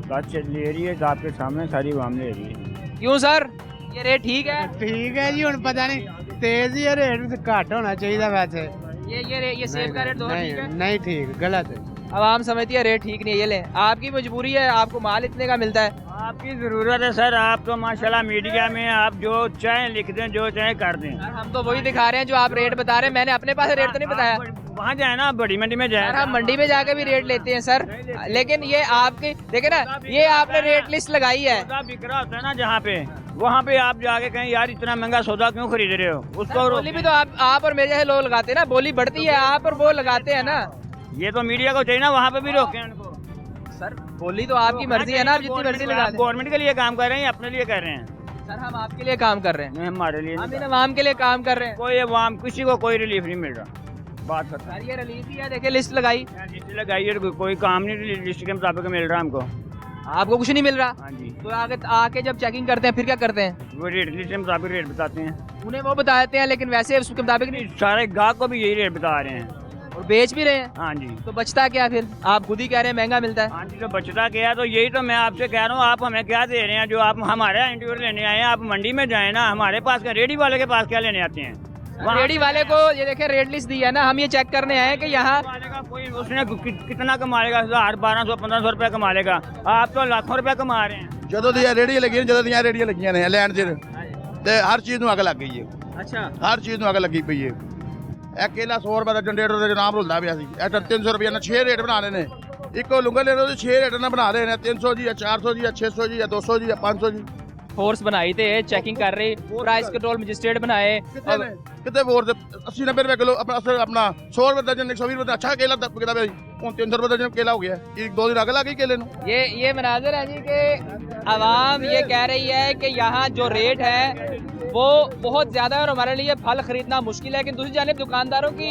बस ले रही है, आपके सामने सारी आवाम ले रही है। क्यों सर, ये रेट ठीक है? ठीक है जी, हम पता नहीं तेज ही रेट भी घट होना चाहिए वैसे। ये सेब का रेट तो ठीक है? नहीं ठीक, गलत है। आवाम समझती है रेट ठीक नहीं है। ये लें, आपकी मजबूरी है, आपको माल इतने का मिलता है। आपकी ज़रूरत है सर, आप तो माशाल्लाह मीडिया में आप जो चाहें लिख दें, जो चाहें कर दें। सर हम तो वही दिखा रहे हैं जो आप रेट बता रहे हैं, मैंने अपने पास रेट तो नहीं बताया। वहाँ जाए ना, बड़ी मंडी में जाए। सर हम मंडी में जाके भी रेट लेते हैं सर, लेकिन ये आपके देखे ना, ये आपने रेट लिस्ट लगाई है। सौदा बिक रहा होता है ना जहाँ पे, वहाँ पे आप जाके कहें यार इतना महंगा सौदा क्यों खरीद रहे हो, उसको बोली भी तो आप और मेरे जैसे लोग लगाते हैं ना, बोली बढ़ती है आप और वो लगाते हैं ना। ये तो मीडिया को चाहिए ना, वहाँ पे भी रोकें उनको। सर बोली तो आपकी मर्जी है ना, आप जितनी मर्जी लगा दें। गवर्नमेंट के लिए काम कर रहे हैं, अपने लिए कर रहे हैं। सर हम आपके लिए काम कर रहे हैं, नहीं हमारे लिए हम इन अवाम के लिए काम कर रहे हैं। कोई अवाम किसी को कोई रिलीफ नहीं मिल रहा। बात करता सर ये रिलीफ ही है, देखिए लिस्ट लगाई, लिस्ट लगाई है, कोई काम नहीं लिस्ट के मुताबिक मिल रहा हमको। आपको कुछ नहीं मिल रहा? हाँ जी। तो आगे आके जब चेकिंग करते हैं फिर क्या करते हैं? वो रेट लिस्ट के मुताबिक रेट बताते हैं, उन्हें वो बताते हैं, लेकिन वैसे उसके मुताबिक नहीं, सारे गाहक को भी यही रेट बता रहे हैं और बेच भी रहे हैं। हाँ जी। तो बचता क्या फिर? आप खुद ही कह रहे हैं महंगा मिलता है। हाँ जी, तो बचता क्या है, तो यही तो मैं आपसे कह रहा हूँ, आप हमें क्या दे रहे हैं? जो आप हमारे इंटरव्यू लेने आए हैं, आप मंडी में जाए ना, हमारे पास क्या, रेडी वाले के पास क्या लेने आते हैं? रेडी वाले को ये देखे रेट लिस्ट दी है ना, हम ये चेक करने आए कि यहाँ वाले का कोई उसने कितना कमा लेगा, 1200-1500 रुपया कमा लेगा, आप तो लाखों रुपया कमा रहे हैं। ਜਦੋਂ ਦੀਆਂ ਰੇੜੀਆਂ ਲੱਗੀਆਂ, ਜਦੋਂ ਦੀਆਂ ਰੇੜੀਆਂ ਲੱਗੀਆਂ ਨੇ ਲੈਣ ਚ ਤੇ ਹਰ ਚੀਜ਼ ਨੂੰ ਅੱਗ ਲੱਗ ਗਈ ਹੈ। अच्छा ਹਰ ਚੀਜ਼ ਨੂੰ ਅੱਗ ਲੱਗੀ ਪਈ ਹੈ। ਇਹ ਕੇਲਾ 100 ਰੁਪਏ ਦਾ ਜਨਰੇਟਰ ਦੇ ਨਾਮ ਰੁਲਦਾ ਪਿਆ ਸੀ, ਇਹ 300 ਰੁਪਏ ਨਾਲ 6 ਰੇਟ ਬਣਾਣੇ ਨੇ। ਇੱਕੋ ਲੁੰਗਾ ਲੈਣੇ ਉਹਦੇ 6 ਰੇਟ ਨਾਲ ਬਣਾ ਰਹੇ ਨੇ, 300 ਜੀ, 400 ਜੀ, 600 ਜੀ, 200 ਜੀ, 500 ਜੀ। फोर्स बनाई थे चेकिंग कर रही, प्राइस कंट्रोल मजिस्ट्रेट बनाए। कितने बोर 80-90 रुपए किलो अपना 100 रुपए दर्जन, 120 रुपए अच्छा केला बिकता है, 300 रुपए दर्जन केला हो गया। एक 2 दिन आगे लग गई केले ਨੂੰ। ये मनाजर है जी कि अवाम ये कह रही है कि यहाँ जो रेट है वो बहुत ज़्यादा है और हमारे लिए फल खरीदना मुश्किल है। लेकिन दूसरी जानिब दुकानदारों की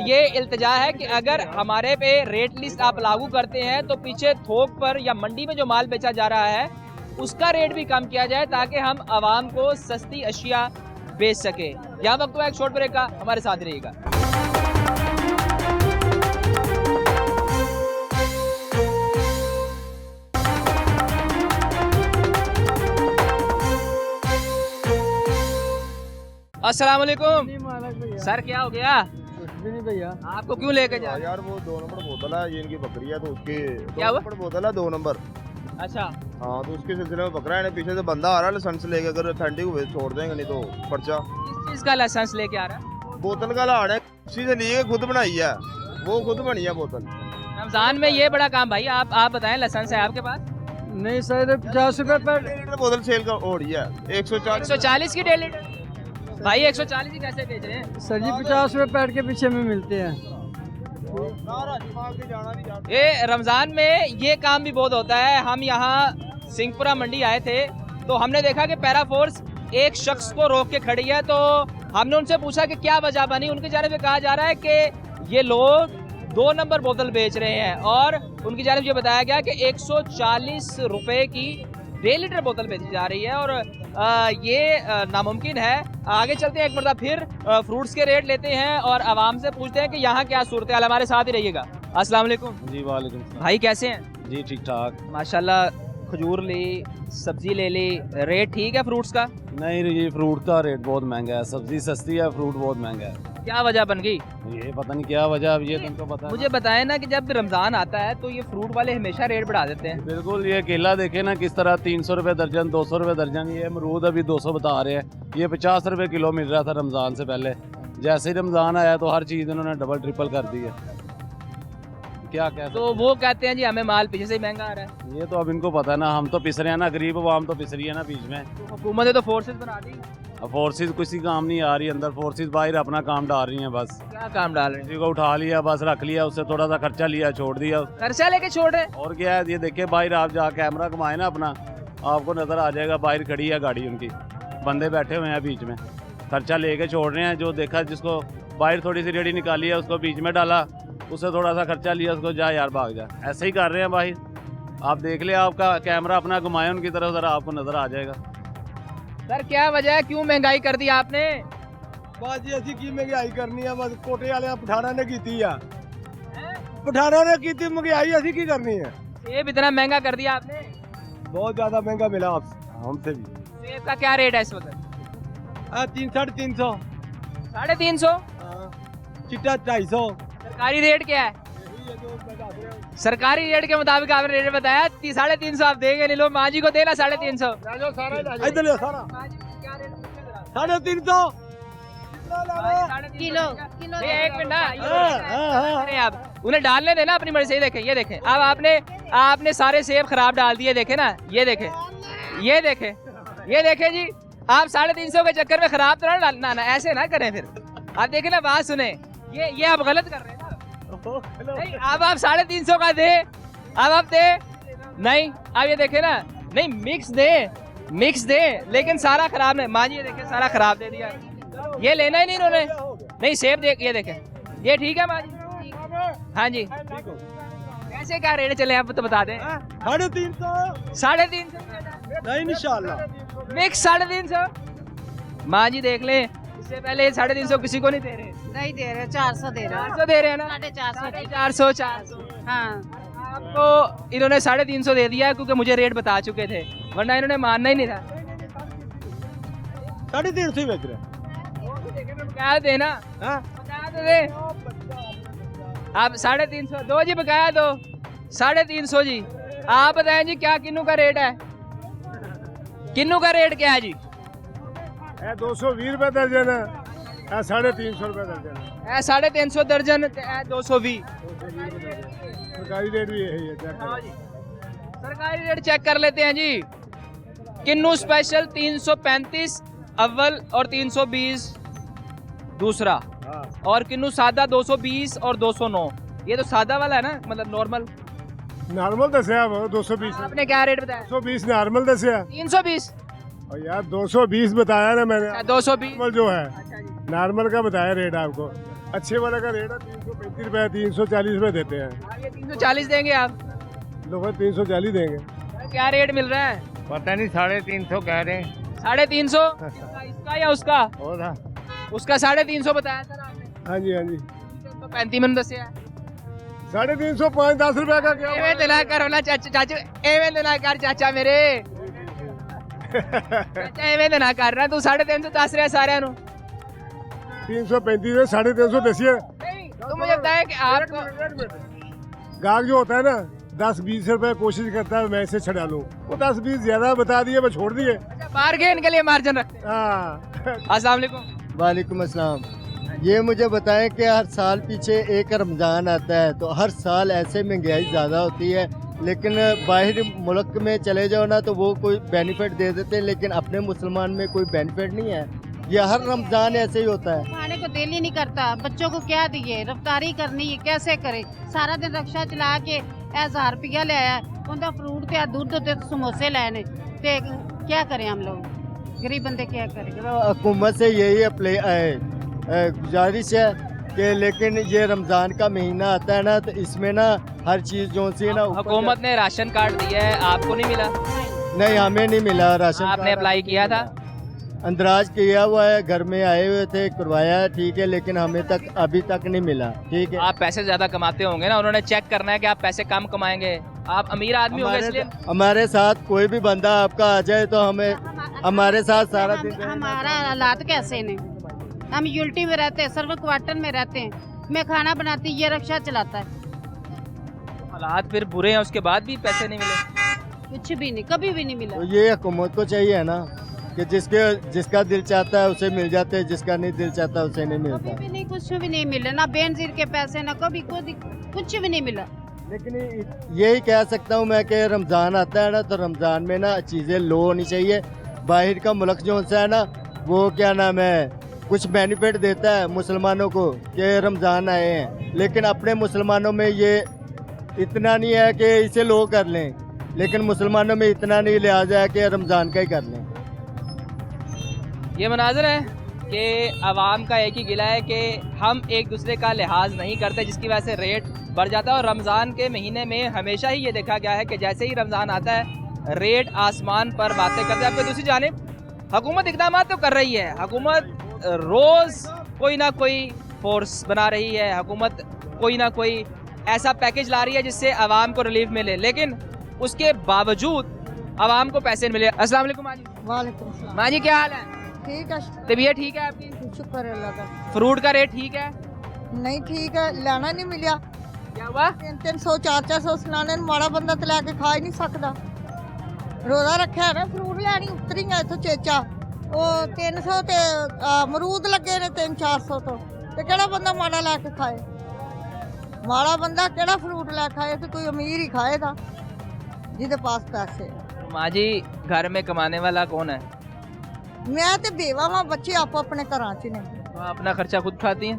ये इल्तिजा है कि अगर हमारे पे रेट लिस्ट आप लागू करते हैं तो पीछे थोक पर या मंडी में जो माल बेचा जा रहा है उसका रेट भी कम किया जाए ताकि हम आवाम को सस्ती अशिया बेच सके। यहाँ वक्त हुआ एक शॉर्ट ब्रेक का, हमारे साथ रहिएगा। अस्सलाम वालेकुम। सर क्या हो गया? नहीं भैया, आपको क्यों लेके जा? यार वो 2 नंबर बोतल है, ये इनकी बकरी है तो उसके क्या हुआ? 2 नंबर बोतल है, 2 नंबर। अच्छा हाँ तो उसके सिलसिले में पकड़ा है, पीछे से बंदा आ रहा है लाइसेंस लेके, अगर अथेंटिक हुए छोड़ देंगे, नहीं तो पर्चा। किस चीज़ का लाइसेंस लेके आ रहा है? बोतल का लाड़ है, किसी से लिए खुद बनाई है, वो खुद बनी है बोतल। रमजान में ये बड़ा काम भाई, आप बताएं, लाइसेंस है आपके पास? नहीं सर, 50 रुपए पर लीटर बोतल सेल का हो रही है, 140 140 की 1.5 लीटर भाई, 140 ही कैसे बेच रहे हैं? सर जी 50 रुपए पैर के पीछे में मिलते हैं। ये रमज़ान में ये काम भी बहुत होता है। हम यहाँ सिंहपुरा मंडी आए थे तो हमने देखा कि पैरा फोर्स एक शख्स को रोक के खड़ी है, तो हमने उनसे पूछा कि क्या वजह बनी। उनकी जानिब से कहा जा रहा है कि ये लोग 2 नंबर बोतल बेच रहे हैं और उनकी जानिब से बताया गया कि 140 रुपए की 1.5 लीटर बोतल बेची जा रही है और ये नामुमकिन है। आगे चलते हैं, एक मरतबा फिर फ्रूट्स के रेट लेते हैं और आवाम से पूछते हैं कि यहाँ क्या सूरत हाल। हमारे साथ ही रहिएगा। अस्सलाम वालेकुम। जी वालेकुम सलाम। भाई कैसे हैं? जी ठीक ठाक। माशाल्लाह, खजूर ली, सब्जी ले ली, रेट ठीक है फ्रूट्स का? नहीं, ये फ्रूट का रेट बहुत महंगा है, सब्जी सस्ती है, फ्रूट बहुत महंगा है। क्या वजह बन गई? ये पता नहीं क्या वजह, अब ये तुमको पता है। मुझे बताएं ना कि जब रमजान आता है तो ये फ्रूट वाले हमेशा रेट बढ़ा देते हैं। बिल्कुल, ये केला देखे ना किस तरह 300 रुपए दर्जन, 200 रुपए दर्जन। ये अमरूद अभी 200 बता रहे हैं, ये 50 रुपए किलो मिल रहा था रमजान से पहले। जैसे ही रमजान आया तो हर चीज़ इन्होंने डबल ट्रिपल कर दी है। क्या कहते तो वो कहते हैं जी हमें माल पीछे से ही महंगा आ रहा है। ये तो अब इनको पता है ना, हम तो पिस रहे हैं ना, गरीब आवाम तो पिस रही है ना बीच में। तो हुकूमत ने तो फोर्सेस बना दी। अब फोर्सेज किसी काम नहीं आ रही, अंदर फोर्सेज बाहर अपना काम डाल रही हैं बस। क्या काम डाल रहे हैं? किसी को उठा लिया, बस रख लिया, उससे थोड़ा सा खर्चा लिया, छोड़ दिया। खर्चा लेके छोड़ रहे हैं? और क्या है, ये देखिए बाहर आप जा कैमरा घुमाए ना अपना, आपको नजर आ जाएगा बाहर खड़ी है गाड़ी, उनकी बंदे बैठे हुए हैं बीच में, खर्चा लेके छोड़ रहे हैं। जो देखा जिसको बाहर थोड़ी सी रेडी निकाली है उसको बीच में डाला, उससे थोड़ा सा खर्चा लिया, उसको जा यार भाग जा। ऐसे ही कर रहे हैं भाई, आप देख ले, आपका कैमरा अपना घुमाए उनकी तरफ, जरा आपको नजर आ जाएगा। सर क्या वजह है, क्यों महंगाई कर दी आपने? बस जी असी की महंगाई करनी है, बस कोटे वाले पठाना ने की है। पठाना ने की थी महंगाई असी की करनी है। सेब इतना महंगा कर दिया आपने, बहुत ज्यादा महंगा मिला हमसे भी। सेब का क्या रेट है इस वक्त? 300-350, 350, चिट्टा 250। सरकारी रेट क्या है? सरकारी रेट के मुताबिक आपने रेट बताया 350 आप देंगे नहीं, लो माँ जी को देना 350। इधर ले सारा 350 किलो एक मिनट ना, अरे आप उन्हें डालने देना अपनी मर्जी से। देखें, ये देखें, अब आपने सारे सेब खराब डाल दिए, देखे ना, ये देखें, ये देखें, ये देखें जी, आप 350 के चक्कर में खराब तो ना डालना ना, ऐसे ना करें फिर। आप देखें ना, बात सुने, ये आप गलत कर रहे हैं ना। नहीं, अब आप 350 का दे, अब आप दे नहीं, आप ये देखे ना, नहीं मिक्स दे, लेकिन सारा खराब नहीं। माँ जी ये देखे, सारा खराब दे दिया, ये लेना ही नहीं इन्होंने। नहीं सेब देख, ये देखे, ये ठीक है माँ जी? हाँ जी, कैसे क्या रेट चले आप तो बता दें। 350 नहीं इंशाल्लाह मिक्स 350। माँ जी देख ले, इससे पहले 350 किसी को नहीं दे रहे। नहीं दे रहे, 400 दे रहे, 400 दे रहे हैं ना, 450। हाँ। आपको इन्होंने 350 दे दिया क्योंकि मुझे रेट बता चुके थे, वरना इन्होंने मानना ही नहीं था। 350 ही बेच रहे। बकाया देना, बकाया तो दे। आप 350 दो जी, बकाया दो 350 जी। आप बताएं जी क्या किन्नू का रेट है? किन्नू का रेट क्या है जी? 220 रुपए दर्जन है, 350 रुपए दर्जन है। 350 दर्जन, 220। सरकारी रेट भी यही है। सरकारी रेट चेक कर लेते हैं जी। किन्नू स्पेशल 335 अव्वल और 320 दूसरा, और किन्नू सादा 220 और 209। ये तो सादा वाला है ना, मतलब नॉर्मल दसिया 220। आपने क्या रेट बताया? 220 नॉर्मल दसिया। 320 और यार 220 बताया ना मैंने। 220 नॉर्मल जो है, नॉर्मल का बताया रेट आपको। अच्छे वाले का रेट है 335 रुपए, 340 रुपए देते हैं। ये 340 देंगे आप? लोग 340 देंगे। क्या रेट मिल रहा है? पता नहीं, 350 कह रहे हैं। 350 इसका या उसका? उसका 350 बताया सर आपने। हाँ जी, हाँ जी। 35 मैंने दसिया 350, 5-10 रुपए का क्या? एवें देना करो ना चाचू, एवें देना कर चाचा मेरे। चाचा एवें देना कर रहा, तू 350 दस रहा सारे नु। 335 350 दसिए। तो मुझे बताया कि आपको गाहक जो होता है ना 10-20 रुपए कोशिश करता है मैं इसे छड़ा लूं, वो 10-20 ज्यादा बता दिए, मैं छोड़ दिए। बार्गेन के लिए मार्जिन रखते हैं। अस्सलाम वालेकुम। वालेकुम अस्सलाम। ये मुझे बताएं कि हर साल पीछे एक रमज़ान आता है, तो हर साल ऐसे महंगाई ज़्यादा होती है, लेकिन बाहर मुल्क में चले जाओ ना तो वो कोई बेनिफिट दे देते हैं, लेकिन अपने मुसलमान में कोई बेनिफिट नहीं है। ये हर रमज़ान ऐसे ही होता है। खाने को दिल ही नहीं करता, बच्चों को क्या दिए, रफ्तारी करनी है, कैसे करे? सारा दिन रक्षा चला के 1000 रुपया ले आया, उनका फ्रूट ते दूध ते समोसे लेने, ते क्या करें हम लोग, गरीब बंदे क्या करें? हुकूमत से यही गुजारिश है कि लेकिन ये रमज़ान का महीना आता है ना, तो इसमें ना हर चीज़ जो सी ना, हुकूमत ने राशन कार्ड दिया है, आपको नहीं मिला? नहीं, हमें नहीं मिला राशन। आपने अप्लाई किया था? अंदराज किया हुआ है, घर में आए हुए थे, करवाया, ठीक है, लेकिन हमें तक अभी तक नहीं मिला। ठीक है, आप पैसे ज्यादा कमाते होंगे ना, उन्होंने चेक करना है कि आप पैसे कम कमाएंगे, आप अमीर आदमी होंगे इसलिए। हमारे साथ कोई भी बंदा आपका आ जाए तो हमें हमारे साथ सारा दिन हमारा हालात कैसे ने? हम यूनिटी में रहते हैं, सर्व क्वार्टर में रहते हैं, मैं खाना बनाती, ये रक्षा चलाता है। हालात फिर बुरे हैं, उसके बाद भी पैसे नहीं मिले? कुछ भी नहीं, कभी भी नहीं मिला। तो ये हुकूमत को चाहिए ना कि जिसका दिल चाहता है उसे मिल जाते हैं, जिसका नहीं दिल चाहता उसे नहीं मिलता। कभी भी नहीं, कुछ भी नहीं मिले, ना बेनजीर के पैसे, ना कभी कुछ भी नहीं मिला। लेकिन यही कह सकता हूँ मैं कि रमज़ान आता है ना, तो रमज़ान में ना चीज़ें लो होनी चाहिए। बाहर का मुल्क जो सा है ना, वो क्या नाम है, कुछ बेनिफिट देता है मुसलमानों को कि रमज़ान आए हैं, लेकिन अपने मुसलमानों में ये इतना नहीं है कि इसे लो कर लें, लेकिन मुसलमानों में इतना नहीं लिहाजा है कि रमज़ान का ही कर लें। ये मनाजर है कि आवाम का एक ही गिला है कि हम एक दूसरे का लिहाज नहीं करते, जिसकी वजह से रेट बढ़ जाता है। और रमज़ान के महीने में हमेशा ही ये देखा गया है कि जैसे ही रमज़ान आता है रेट आसमान पर बातें करते हैं। आपको दूसरी जानिब हुकूमत इक़दाम तो कर रही है, हुकूमत रोज़ कोई ना कोई फोर्स बना रही है, हुकूमत कोई ना कोई ऐसा पैकेज ला रही है जिससे आवाम को रिलीफ मिले, लेकिन उसके बावजूद आवाम को पैसे मिले। अस्सलाम वालेकुम माँ जी। वालेकुम सलाम। माँ जी क्या हाल है? ठीक है, तबीयत ठीक है आपकी? शुक्र है अल्लाह का। फ्रूट का रेट ठीक है? नहीं ठीक है, लेना नहीं मिलिया। क्या हुआ? 300 400 सुनाने माड़ा बंदा तो लैके खा ही नहीं सकता। रोजा रखा है ना, फ्रूट लैनी उतरी है इथों चेचा, वो 300 ते अमरूद लगे ने 300-400 तो केड़ा बंदा माड़ा लैके खाए? माड़ा बंदा केड़ा फ्रूट लै खाए? तो कोई अमीर ही खाएगा जिहदे पास पैसे है। माँ जी घर में कमाने वाला कौन है? मैं तो बेवा वा, बच्चे आप अपने घरां च ने, तो आप अपना खर्चा खुद खाती हैं?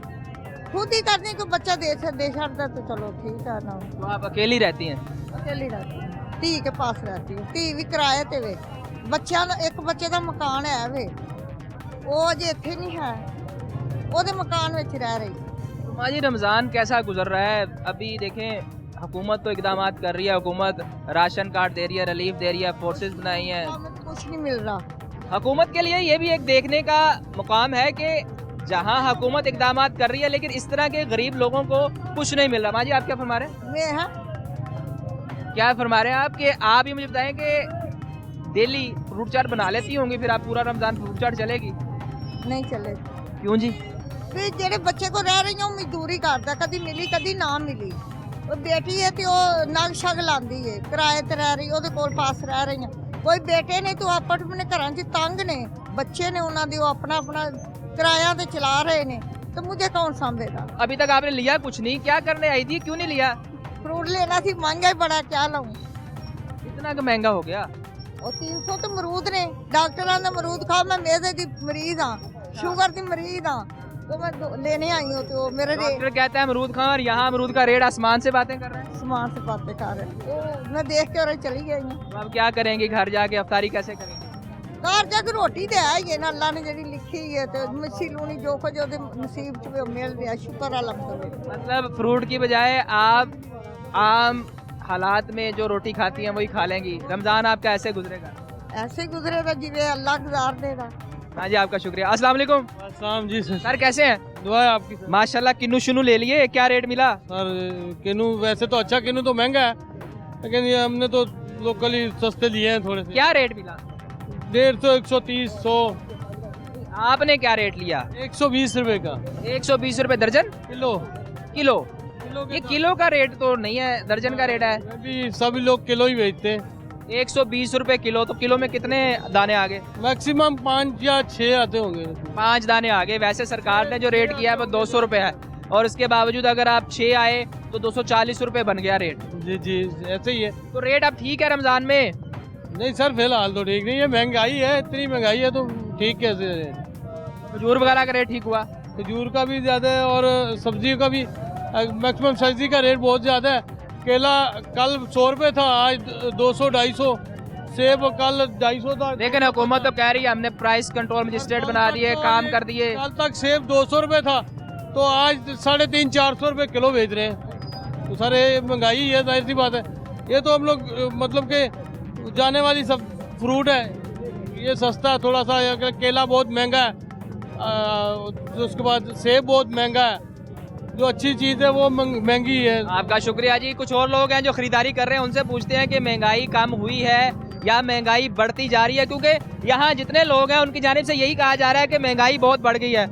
खुद ही करने को बच्चा दे छड़ता तो चलो ठीक है ना। तो आप अकेली रहती हैं? अकेली रहती है, धी के पास रहती है। धी भी किराए ते वे, बच्चा एक बच्चे का मकान है वे, वो अजे इत्थे नहीं है, ओदे मकान विच रह रही। तो माँ जी रमज़ान कैसा गुजर रहा है? अभी देखें हुकूमत तो इकदाम कर रही है, हुकूमत राशन कार्ड दे रही है, रिलीफ दे रही है, फोर्सेस बनाई है, कुछ नहीं मिल रहा। हुकूमत के लिए ये भी एक देखने का मुकाम है कि जहाँ हुकूमत इकदाम कर रही है लेकिन इस तरह के गरीब लोगों को कुछ नहीं मिल रहा। माँ जी आप क्या फरमा रहे हैं? क्या फरमा रहे हैं आप कि आप ही मुझे बताएं कि डेली फ्रूट चाट बना लेती होंगी, फिर आप पूरा रमजान फ्रूट चाट चलेगी? नहीं चलेगी। क्यों जी? फिर जेड़े बच्चे को रह रही है मजदूरी करता, कभी मिली कभी ना मिली। वो बेटी है तो नग शग लांदी है, किराए ते रह रही, ओदे कोल पास रह रही है। कोई बेटे ने तो आप अपने घरां च तंग ने, बच्चे ने उन्होंने अपना अपना किराया ते चला रहे ने, तो मुझे कौन संभेगा? अभी तक आपने लिया कुछ नहीं, क्या करने आई थी, क्यों नहीं लिया? फ्रूट लेना थी, महंगा ही बड़ा, क्या लाऊं? इतना महंगा हो गया? और 300 तो अमरूद ने, डॉक्टर ने अमरूद खाओ, मैं मेदे की मरीज हाँ, शुगर की मरीज हाँ, तो मैं लेने आई हूँ। तो मेरे डॉक्टर कहता है अमरूद खाओ और यहाँ अमरूद का रेट आसमान से बातें कर रहे हैं। आसमान से बातें कर रहे हैं, तो मैं देख के और चली गई हूँ। तो अब क्या करेंगे? घर जाके अफ्तारी कैसे करेंगे? घर जाके रोटी दे आई है ना, अल्लाह ने जी लिखी है, तो मिस्सी लूनी जो कुछ नसीब च मिल रहा, शुक्र अल्हम्दुलिल्लाह। मतलब फ्रूट की बजाय आप आम हालात में जो रोटी खाती हैं वही खा लेंगी। रमजान आपका ऐसे गुजरेगा? ऐसे गुजरेगा जिवे अल्लाह गुजार देगा। हाँ जी आपका शुक्रिया। अस्सलाम वालेकुम। अस्सलाम जी सर कैसे हैं? दुआ है आपकी सर। माशाल्लाह किन्नू शुनू ले लिए, क्या रेट मिला? सर किन्नू वैसे तो अच्छा, किन्नू तो महंगा है, लेकिन ये हमने तो लोकली सस्ते लिए हैं थोड़े से। क्या रेट मिला? 150, 130, 100। आपने क्या रेट लिया? 120 रुपए का। 120 रुपए दर्जन? किलो। किलो? ये किलो का रेट तो नहीं है, दर्जन का रेट है। अभी सभी लोग किलो ही बेचते हैं। 120 रुपए किलो, तो किलो में कितने दाने आ गए? मैक्सिमम 5 या 6 आते होंगे। 5 दाने आ गए। वैसे सरकार ने जो रेट किया है वो 200 रुपए है, और इसके बावजूद अगर आप 6 आए तो 240 रुपए बन गया रेट। जी जी ऐसे ही है। तो रेट अब ठीक है रमजान में? नहीं सर फिलहाल तो ठीक नहीं है, महंगाई है, इतनी महंगाई है तो ठीक कैसे है? खजूर वगैरह का रेट ठीक हुआ? खजूर का भी ज़्यादा है और सब्जी का भी, मैक्सिमम सब्जी का रेट बहुत ज़्यादा है। केला कल 100 रुपये था, आज 200-250। सेब कल 250 था। लेकिन हुकूमत तो कह रही है हमने प्राइस कंट्रोल मजिस्ट्रेट बना दिए, काम कर दिए। कल तक सेब 200 रुपये था, तो आज 350-400 रुपये किलो बेच रहे हैं। तो सर ये महंगाई है, जाहिर सी बात है। ये तो हम लोग मतलब के जाने वाली सब फ्रूट है, ये सस्ता थोड़ा सा। केला बहुत महंगा है, उसके बाद सेब बहुत महंगा है, जो अच्छी चीज़ है वो महंगी है। आपका शुक्रिया जी। कुछ और लोग हैं जो खरीदारी कर रहे हैं, उनसे पूछते हैं कि महंगाई कम हुई है या महंगाई बढ़ती जा रही है, क्योंकि यहाँ जितने लोग हैं उनकी जानिब से यही कहा जा रहा है कि महंगाई बहुत बढ़ गई है।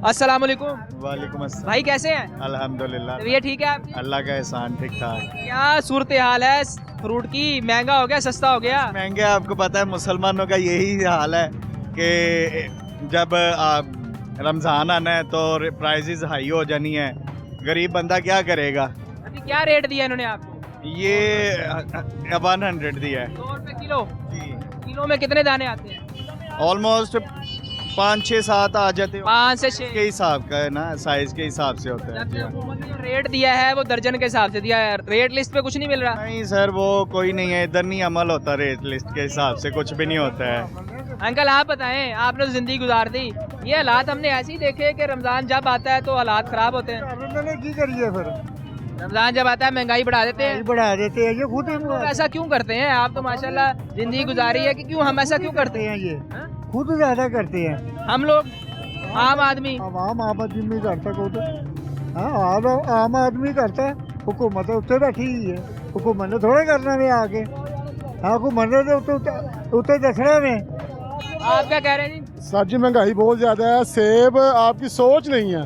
अस्सलाम वालेकुम। वालेकुम अस्सलाम। भाई कैसे हैं? अल्हम्दुलिल्लाह। तो ये ठीक है आपकी? अल्लाह का एहसान, ठीक ठाक। क्या सूरत हाल है फ्रूट की? महंगा हो गया सस्ता हो गया? महंगा, आपको पता है मुसलमानों का यही हाल है कि जब रमज़ान आना है तो प्राइसेस हाई हो जानी है, गरीब बंदा क्या करेगा। अभी क्या रेट दिया इन्होंने आपको? ये 100 दिया है। 100 रुपए किलो? किलो में कितने दाने आते हैं? ऑलमोस्ट 5-6-7 आ जाते हैं। 5 से 6 के हिसाब का है ना, साइज के हिसाब से होता है। जो रेट दिया है वो दर्जन के हिसाब से दिया है, रेट लिस्ट पे कुछ नहीं मिल रहा? नहीं सर, वो कोई नहीं है, इधर नहीं अमल होता, रेट लिस्ट के हिसाब से कुछ भी नहीं होता है। अंकल आप बताएं, आपने तो जिंदगी गुजार दी, ये हालात हमने ऐसे ही देखे कि रमजान जब आता है तो हालात खराब होते हैं। मैंने की करिए फिर रमजान जब आता है महंगाई बढ़ा देते हैं। बढ़ा देते हैं ये खुद लोग ऐसा क्यों करते हैं? आप तो माशाल्लाह जिंदगी गुजारी है कि क्यों हम ऐसा क्यों करते हैं? ये खुद ज्यादा करते हैं हम लोग आम आदमी आम आदमी करता खुद। हाँ आम आदमी करता है, हुकूमत उत्ते बैठी हुई है, हुकूमत ने थोड़े करना है आगे। हाँ हुकूमत ने उत्ते दसना है। आप क्या कह रहे हैं जी? सर जी महंगाई बहुत ज़्यादा है, सेब आपकी सोच नहीं है।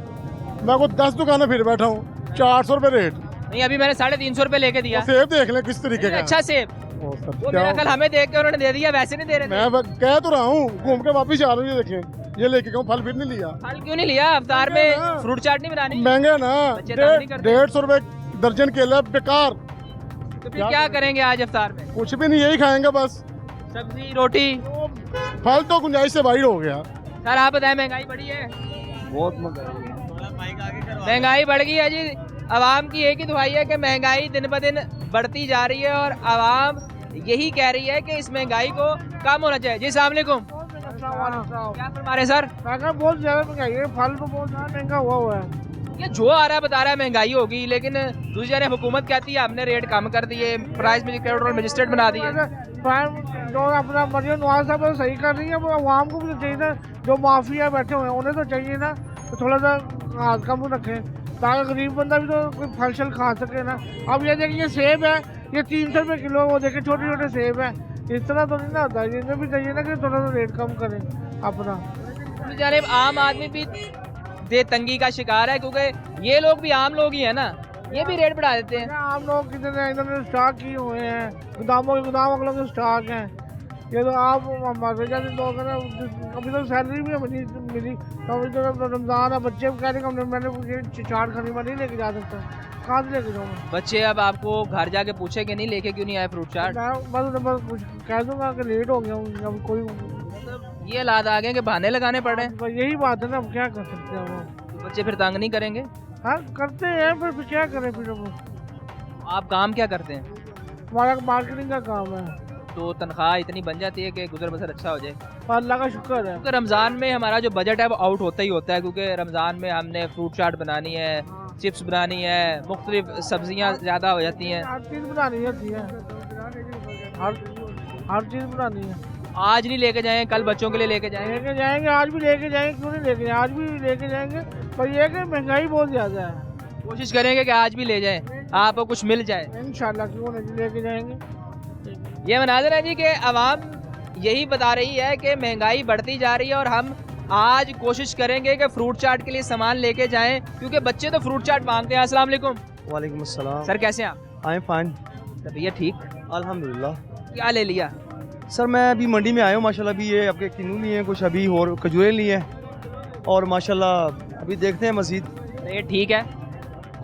मैं को 10 दुकानें फिर बैठा हूँ, 400 रुपये रेट। नहीं अभी मैंने 350 रुपये लेके दिया। तो सेब देख लें किस तरीके का। अच्छा सेब वो मेरा कल हमें देख के उन्होंने दे दिया, वैसे नहीं दे रहे थे। मैं कह तो रहा हूँ, घूम के वापिस आ रहा हूँ। ये देखें, ये लेके फल फिर नहीं लिया। फल क्यों नहीं लिया? अवतार में फ्रूट चाट नहीं बनानी? महंगे ना, 150 रुपए दर्जन केला बेकार। तो फिर क्या करेंगे आज अवतार में? कुछ भी नहीं, यही खाएंगे बस। सब्जी रोटी फल तो गुंजाइश से बाहर हो गया। सर आप बताएं महंगाई बढ़ी है? बहुत महंगाई बढ़ गई है जी। आवाम की एक ही दुआई है कि महंगाई दिन ब दिन बढ़ती जा रही है और आवाम यही कह रही है कि इस महंगाई को कम होना चाहिए। जी अस्सलाम वालेकुम। क्या फरमा रहे सर? बहुत ज्यादा महंगाई है, फल तो बहुत ज्यादा महंगा हुआ है। ये जो आ रहा है बता रहा है महंगाई होगी, लेकिन दूसरी जाने हुकूमत कहती है हमने रेट कम कर दिए, प्राइस मजिस्ट्रेट बना दिए। जो अपना मरियम नवाज साहब सही कर रही है, वो आवाम को भी तो चाहिए ना, जो माफिया बैठे हुए हैं उन्हें तो चाहिए ना तो थोड़ा सा हाथ कम रखें ताकि गरीब बंदा भी तो कोई फल शल खा सके ना। अब ये देखिए सेब है, ये 300 रुपये किलो, वो देखे छोटे छोटे सेब है। इस तरह तो नहीं ना होता है, इन्हें भी चाहिए ना कि थोड़ा सा रेट कम करें अपना। जाने आम आदमी भी दे तंगी का शिकार है, क्योंकि ये लोग भी आम लोग ही है ना, ये भी रेट बढ़ा देते हैं। आम लोग कितने इन्होंने स्टॉक किए हुए हैं, गोदामों के गोदाम अगलों के स्टॉक हैं। ये तो आप हमारे जैसे लोग हैं ना, अभी तो सैलरी भी मिली तो अभी तो रमजान है, बच्चे कह रहे हैं मैंने चाट खाने में नहीं लेके जा सकता, कहाँ से लेके जाऊँ? बच्चे अब आपको घर जाके पूछेंगे नहीं लेके क्यों नहीं आए फ्रूट चाट? बस कह दूंगा कि लेट हो गया हूँ। अब कोई ये हालात आ गए कि बहाने लगाने पड़ रहे हैं। यही बात है ना, हम क्या कर सकते हैं? बच्चे फिर तंग नहीं करेंगे? हाँ करते हैं, फिर क्या करें? फिर आप काम क्या करते हैं? हमारा मार्केटिंग का काम है। तो तनख्वाह इतनी बन जाती है कि गुजर बसर अच्छा हो जाए? अल्लाह का शुक्र है। क्योंकि रमज़ान में हमारा जो बजट है वो आउट होता ही होता है, क्योंकि रमज़ान में हमने फ्रूट चाट बनानी है, चिप्स बनानी है, मुख्तलिफ सब्जियाँ ज़्यादा हो जाती हैं। हर चीज़ बनानी होती है, हर चीज़ बनानी है। आज नहीं लेके जाएंगे, कल बच्चों के लिए लेके जाएंगे। आज भी लेके जाएंगे, क्यों नहीं लेके जाएंगे? आज भी लेके जाएंगे, पर ये कि महंगाई बहुत ज़्यादा है। कोशिश करेंगे कि आज भी ले जाएं, आपको कुछ मिल जाए इंशाल्लाह, क्यों नहीं लेके जाएंगे। ये मनाजर है जी कि आवाम यही बता रही है कि महंगाई बढ़ती जा रही है और हम आज कोशिश करेंगे कि फ्रूट चाट के लिए सामान लेके जाएं, क्योंकि बच्चे तो फ्रूट चाट मांगते हैं। अस्सलाम वालेकुम। वालेकुम अस्सलाम। सर कैसे हैं आप? I am fine. तबीयत ठीक? अल्हम्दुलिल्लाह। क्या ले लिया? सर मैं अभी मंडी में आया हूँ माशाल्लाह। अभी ये आपके किन्नू लिए हैं, कुछ अभी और खजूरें लिए हैं और माशाल्लाह अभी देखते हैं मज़ीद। रेट ठीक है?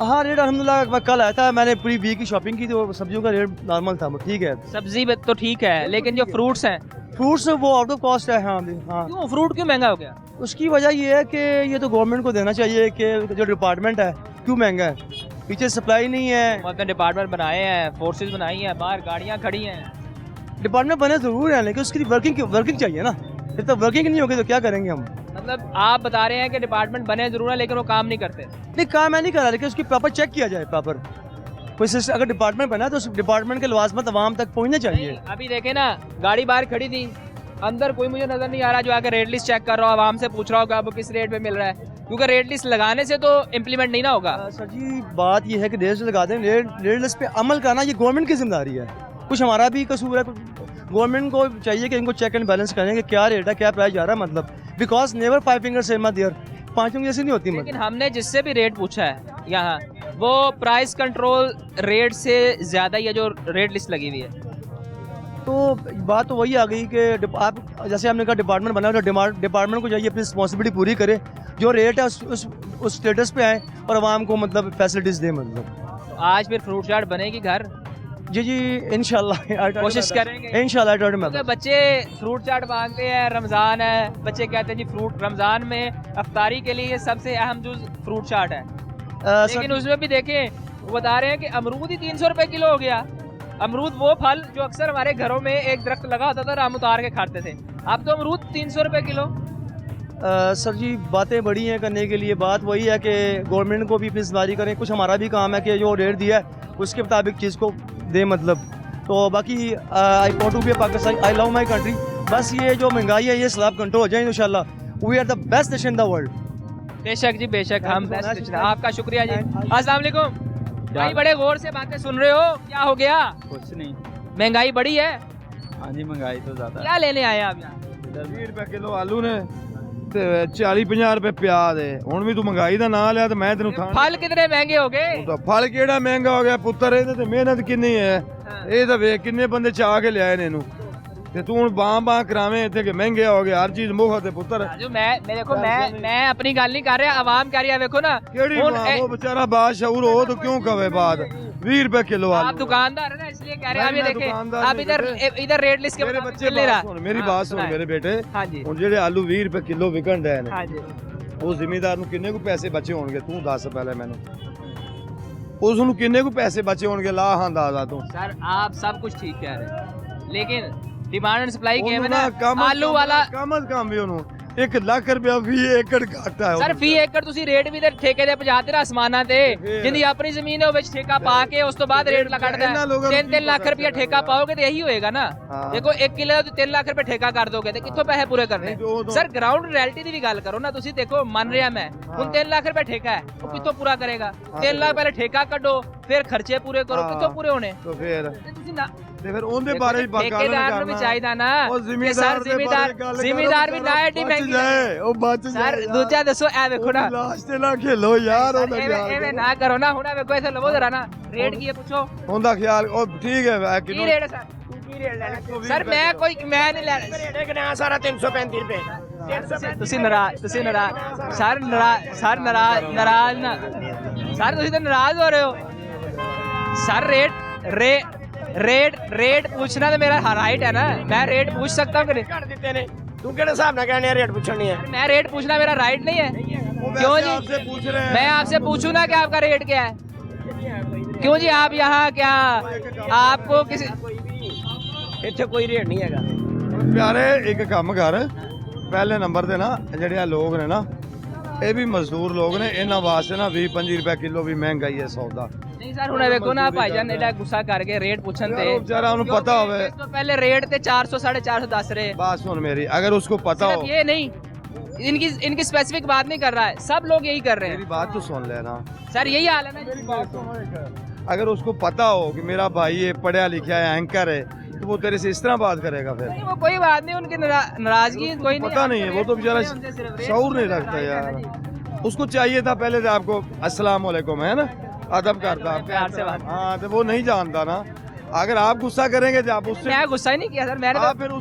हाँ रेट अल्हम्दुलिल्लाह। मैं कल आया था, मैंने पूरी वीक की शॉपिंग की तो सब्जियों का रेट नॉर्मल था, ठीक है। सब्जी तो ठीक है, लेकिन जो फ्रूट्स हैं, फ्रूट्स वो आउट ऑफ कॉस्ट है। हाँ हाँ। क्यों फ्रूट क्यों महंगा हो गया? उसकी वजह ये है कि ये तो गवर्नमेंट को देना चाहिए कि जो डिपार्टमेंट है क्यों महंगा है, पीछे सप्लाई नहीं है। अपने डिपार्टमेंट बनाए हैं, फोर्सेज बनाई हैं, बाहर गाड़ियाँ खड़ी हैं। डिपार्टमेंट बने ज़रूर है, लेकिन उसकी वर्किंग चाहिए ना। जब तक वर्किंग नहीं होगी तो क्या करेंगे हम? मतलब आप बता रहे हैं कि डिपार्टमेंट बने जरूर है, लेकिन वो काम नहीं करते? नहीं काम है नहीं कर रहा, लेकिन उसकी प्रॉपर चेक किया जाए। प्रॉपर कोई अगर डिपार्टमेंट बना तो उस डिपार्टमेंट के लवाजमत आवाम तक पहुंचने चाहिए। अभी देखे ना, गाड़ी बाहर खड़ी थी, अंदर कोई मुझे नजर नहीं आ रहा जो आकर रेट लिस्ट चेक कर रहा हो, आवाम से पूछ रहा हो कि आपको किस रेट पे मिल रहा है, क्योंकि रेट लिस्ट लगाने से तो इम्प्लीमेंट नहीं ना होगा। सर जी बात यह है कि रेट लिस्ट लगा दें, रेट लिस्ट पे अमल करना ये गवर्नमेंट की जिम्मेदारी है, कुछ हमारा भी कसूर है। गवर्नमेंट को चाहिए कि इनको चेक एंड बैलेंस करें कि क्या रेट है, क्या प्राइस जा रहा है, मतलब because never 5 finger same there, 5 finger जैसी नहीं होती। लेकिन हमने जिससे भी रेट पूछा है यहाँ, वो प्राइस कंट्रोल रेट से ज़्यादा ही है जो रेट लिस्ट लगी हुई है। तो बात तो वही आ गई कि आप जैसे हमने कहा डिपार्टमेंट बना तो डिपार्टमेंट को चाहिए अपनी रिस्पॉन्सिबिलिटी पूरी करे, जो रेट है उस स्टेटस पे आए और आवाम को मतलब फैसिलिटीज़ दे। मतलब आज फिर फ्रूट चाट बनेगी घर? जी इंशाल्लाह कोशिश करेंगे इंशाल्लाह। बच्चे फ्रूट चाट मांगते हैं, रमज़ान है, बच्चे कहते हैं जी फ्रूट, रमज़ान में अफ्तारी के लिए सबसे अहम जुज़ फ्रूट चाट है। लेकिन उसमें भी देखें वो बता रहे हैं कि अमरूद ही 300 रुपये किलो हो गया। अमरूद वो फल जो अक्सर हमारे घरों में एक दरख्त लगा होता था, हम उतार के खाते थे, अब तो अमरूद 300 रुपये किलो। सर जी बातें बड़ी हैं करने के लिए। बात वही है कि गवर्नमेंट को भी अपनी जिम्मेदारी करें, कुछ हमारा भी काम है कि जो रेट दिया है उसके मुताबिक चीज़ को दें मतलब। तो बाकी I want to be Pakistan, I love my country. बस ये जो महंगाई है ये स्लैब कंट्रोल हो जाए इंशाल्लाह। We are the best nation in the world. बेशक जी बेशक, हम बेस्ट। आपका शुक्रिया जी। अस्सलाम वालेकुम भाई, बड़े गौर से बातें सुन रहे हो, क्या हो गया? कुछ नहीं, महंगाई बढ़ी है। हाँ जी महंगाई तो ज्यादा। क्या लेने आए आप यहाँ? 20 रुपए किलो आलू ने ते 40-50 रुपए प्याज है। हुण भी तू महंगाई दा नाम लिया ते मैं तेनू फल कितने महंगे हो गए? तो फल केड़ा महंगा हो गया पुत्तर, ਇਹਦੇ ਤੇ ਮਿਹਨਤ ਕਿੰਨੀ ਹੈ। ਇਹ ਤਾਂ ਵੇਖ ਕਿੰਨੇ ਬੰਦੇ ਚਾਹ ਕੇ ਲਿਆਏ ਨੇ ਇਹਨੂੰ ਤੇ ਤੂੰ ਹੁਣ ਬਾਂ ਕਰਾਵੇਂ ਇੱਥੇ ਕਿ ਮਹਿੰਗੇ ਹੋ ਗਏ ਹਰ ਚੀਜ਼ ਮੁਫਤ ਹੈ ਪੁੱਤਰ। जो मैं देखो मैं अपनी गल नहीं कर रहा, आवाम कह रही है। देखो ना ਕਿਹੜੀ ਉਹ बेचारा बादशाहूर हो तो क्यों कवे बात। 20 रुपए किलो आप आलू। दुकानदार है ना इसलिए कह रहे हैं। मैं अभी देखें दुकानदार आप इधर रेट लिस्ट के मेरे मुताबिक बच्चे चल नहीं रहा। सुन मेरी बात सुन मेरे बेटे। हाँ जी। ਹੁਣ ਜਿਹੜੇ ਆਲੂ 20 ਰੁਪਏ ਕਿਲੋ ਵਿਕਣ ਦੇ ਨੇ हाँ जी। ਉਹ ਜ਼ਿਮੀਂਦਾਰ ਨੂੰ ਕਿੰਨੇ ਕੁ ਪੈਸੇ ਬਚੇ ਹੋਣਗੇ ਤੂੰ ਦੱਸ ਪਹਿਲੇ ਮੈਨੂੰ। ਉਸ ਨੂੰ ਕਿੰਨੇ ਕੁ ਪੈਸੇ ਬਚੇ ਹੋਣਗੇ ਲਾ ਹਾਂ ਅੰਦਾਜ਼ਾ ਤੂੰ। सर आप सब कुछ ठीक कह रहे हैं, लेकिन डिमांड एंड सप्लाई गेम है ਉਹਨੂੰ ना। ਕੰਮ आलू वाला ਕਮ ਅਜ਼ ਕਮ ਵੀ ਉਹਨੂੰ 1 ਲੱਖ ਰੁਪਇਆ 20 ਏਕੜ ਘਾਟਾ ਹੈ। सर फी एकड़ तुसी रेट भी ते ठेके दे पजाते ना आसमाना ते, जिंदी अपनी जमीन है वो विच ठेका पा के उस तो बाद रेट लगाता है। 3-3 लाख रुपया ठेका पाओगे तो यही होएगा ना। देखो 1 किलो तो 3 लाख रुपए ठेका कर दोगे तो कित्थों पैसे पूरे करने? सर ग्राउंड रियलिटी दी भी गल करो ना तुसी। देखो मान रहा मैं हुण 3 लाख रुपए ठेका है, वो कित्थों पूरा करेगा? 3 लाख पहले ठेका कड्डो फिर खर्चे पूरे करो, कित्थों पूरे होने? तो फिर तुसी ना ਤੇ ਫਿਰ ਉਹਦੇ ਬਾਰੇ ਵੀ ठेकेदार ਨੂੰ भी चाहिदा ना ਉਹ कि ਜ਼ਿਮੀਂਦਾਰ सर ਜ਼ਿਮੀਂਦਾਰ ਵੀ ਨਾ ਐਡੀ ਮਹਿੰਗੀ ਜਾਏ ਉਹ ਬਚ ਜਾਏ। ਸਰ ਦੂਜਾ ਦੱਸੋ ਇਹ ਵੇਖੋ ਨਾ ਲਾਸ਼ ਤੇ ਨਾ ਖੇਲੋ ਯਾਰ ਉਹਦਾ ਖਿਆਲ ਐਵੇਂ ਨਾ ਕਰੋ ਨਾ। ਹੁਣ ਵੇਖੋ ਇਥੇ ਲਵੋ ਜਰਾ ਨਾ ਰੇਟ ਕੀ ਹੈ ਪੁੱਛੋ। ਉਹਦਾ ਖਿਆਲ ਉਹ ਠੀਕ ਹੈ ਕੀ ਰੇਟ ਹੈ ਸਰ? ਸਰ ਮੈਂ ਨਹੀਂ ਲੈਣਾ। ਰੇਟ ਕਿੰਨਾ ਸਾਰਾ 335 ਰੁਪਏ। ਤੁਸੀਂ ਨਾਰਾਜ਼ ਸਰ ਨਾਰਾਜ਼ ਨਾ ਸਰ, ਤੁਸੀਂ ਤਾਂ ਨਾਰਾਜ਼ ਹੋ ਰਹੇ ਹੋ सर। रेट पूछना तो मेरा राइट है ना, मैं रेट पूछ सकता हूँ कि नहीं? तू किहड़े हिसाब नाल कहने रेट पूछनी है? मैं रेट पूछना मेरा राइट नहीं है? क्यों जी? आपसे पूछ रहे हैं। मैं आपसे पूछूं ना कि आपका रेट क्या है? क्यों जी आप यहाँ क्या आपको किसी ਇੱਥੇ ਕੋਈ ਰੇਟ ਨਹੀਂ ਹੈਗਾ। ਪਿਆਰੇ ਇੱਕ ਕੰਮ ਕਰ, ਪਹਿਲੇ ਨੰਬਰ ਤੇ ਨਾ ਜਿਹੜੇ ਆ ਲੋਕ ਨੇ ਨਾ ਇਹ ਵੀ ਮਜ਼ਦੂਰ ਲੋਕ ਨੇ, ਇਹਨਾਂ ਵਾਸਤੇ ਨਾ 20-25 ਰੁਪਏ ਕਿਲੋ ਵੀ ਮਹਿੰਗਾਈ ਹੈ ਸੌਦਾ। नहीं सर हुणे देखो ना भाईजान एडा गुस्सा करके रेट पूछन ते बेचारा उन्हें पता होवे। तो पहले रेट ते 400-450 दस रहे। बात सुन मेरी, अगर उसको पता हो। ये नहीं, इनकी स्पेसिफिक बात नहीं कर रहा है, सब लोग यही कर रहे हैं। मेरी बात तो सुन लेना सर, यही हाल है ना। मेरी बात सुनो। अगर उसको पता हो कि मेरा भाई ये पढ़ा लिखा है, एंकर है, तो वो तेरे से इस तरह बात करेगा फिर? नहीं, वो कोई बात नहीं, उनकी नाराजगी कोई नहीं। पता नहीं है, वो तो बेचारा शऊर नहीं रखता यार। उसको चाहिए था पहले से आपको अस्सलाम वालेकुम है ना, अदब करता प्यार से बात। हाँ तो वो नहीं जानता ना। अगर आप गुस्सा करेंगे तो आप उससे। मैं गुस्सा ही नहीं किया सर, मैंने तो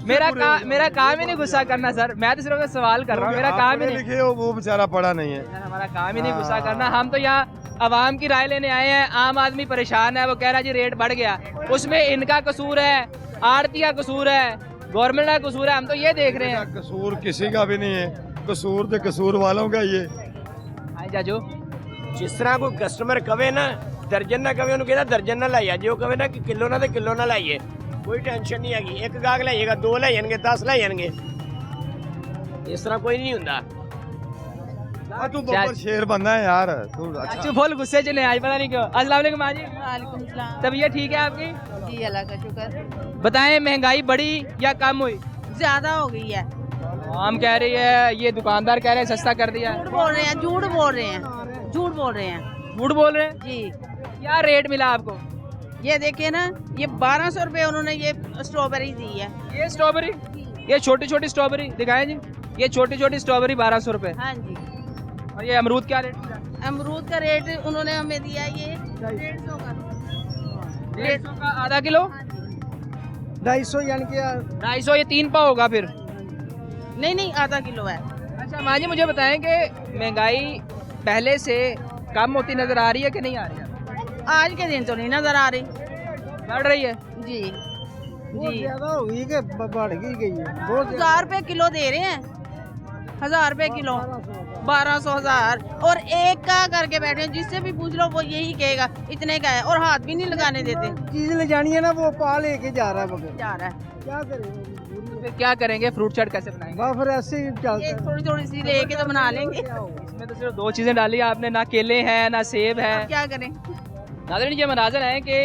मेरा काम ही नहीं गुस्सा करना सर। मैं तो सिर्फ सवाल कर रहा हूँ, मेरा काम ही नहीं। लिखे हो वो बेचारा पढ़ा नहीं है। हमारा काम ही नहीं गुस्सा करना। हम तो यहाँ आवाम की राय लेने आए हैं। आम आदमी परेशान है, वो कह रहा है जी रेट बढ़ गया, उसमें इनका कसूर है, आड़ती का कसूर है, गवर्नमेंट का कसूर है, हम तो ये देख रहे हैं। कसूर किसी का भी नहीं है, कसूर तो कसूर वालों का ही है। जाजो जिस तरह कोई कस्टमर कवे ना दर्जन ना कवे, कहना दर्जन ना लाइए, जो कवे ना कि किलो ना तो किलो ना लाइए, कोई टेंशन नहीं हैगी। एक गाहक लाइएगा, 2 लाइए, 10 लाइए, इस तरह कोई नहीं हुंदा। तू बहुत शेर बंदा है यार तू। अच्छा फुल गुस्से च नहीं आज, पता नहीं क्यों। अस्सलाम वालेकुम माँ जी। वालेकुम सलाम। तबीयत ठीक है आपकी? जी अल्लाह का शुक्र। बताएं महंगाई बढ़ी या कम हुई? ज्यादा हो गई है। हम कह रही है, ये दुकानदार कह रहे हैं सस्ता कर दिया। झूठ बोल रहे हैं, झूठ बोल रहे हैं, झूठ बोल रहे हैं, झूठ बोल रहे हैं जी। क्या रेट मिला आपको? ये देखिए ना, ये 1200 रुपए उन्होंने ये स्ट्रॉबेरी दी है। ये स्ट्रॉबेरी, ये छोटी छोटी स्ट्रॉबेरी दिखाएं जी। ये छोटी छोटी स्ट्रॉबेरी 1200 रुपए। हाँ जी। और ये अमरूद क्या रेट? अमरूद का रेट उन्होंने हमें दिया ये 150 का। 150 का आधा किलो? 250 यानी कि 250। ये 3 पाव होगा फिर? नहीं आधा किलो है। अच्छा माँ जी मुझे बताएं कि महंगाई पहले से कम होती नजर आ रही है कि नहीं आ रही है? आज के दिन तो नहीं नजर आ रही, बढ़ रही है जी जी। ज्यादा हो गई कि बढ़ गई है? 1000 रुपए किलो दे रहे हैं, 1000 रुपए किलो, 1200 1000। और एक का करके बैठे हैं, जिससे भी पूछ लो वो यही कहेगा इतने का है, और हाथ भी नहीं लगाने देते। चीज ले जानी है ना, वो पा लेके जा रहा है, जा रहा है, क्या करें। फिर क्या करेंगे, फ्रूट चाट कैसे बनाएंगे? फिर ऐसे ही चलता थोड़ी थोड़ी सी लेके तो बना लेंगे। इसमें तो सिर्फ 2 चीजें डाली आपने, ना केले हैं ना सेब है। क्या करें? नाज़रीन ये मनाज़र है कि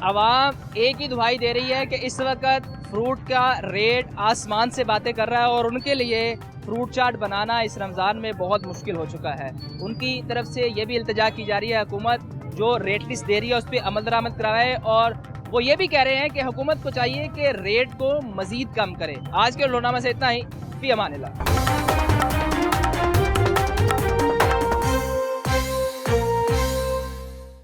आवाम एक ही दुहाई दे रही है कि इस वक्त फ्रूट का रेट आसमान से बातें कर रहा है और उनके लिए फ्रूट चाट बनाना इस रमज़ान में बहुत मुश्किल हो चुका है। उनकी तरफ से ये भी इल्तिजा की जा रही है हुकूमत जो रेट लिस्ट दे रही है उस पर अमल दरामद कराए, और वो ये भी कह रहे हैं कि हुकूमत को चाहिए कि रेट को मज़ीद कम करे। आज के लोनामा से इतना ही, फी अमानिल्लाह।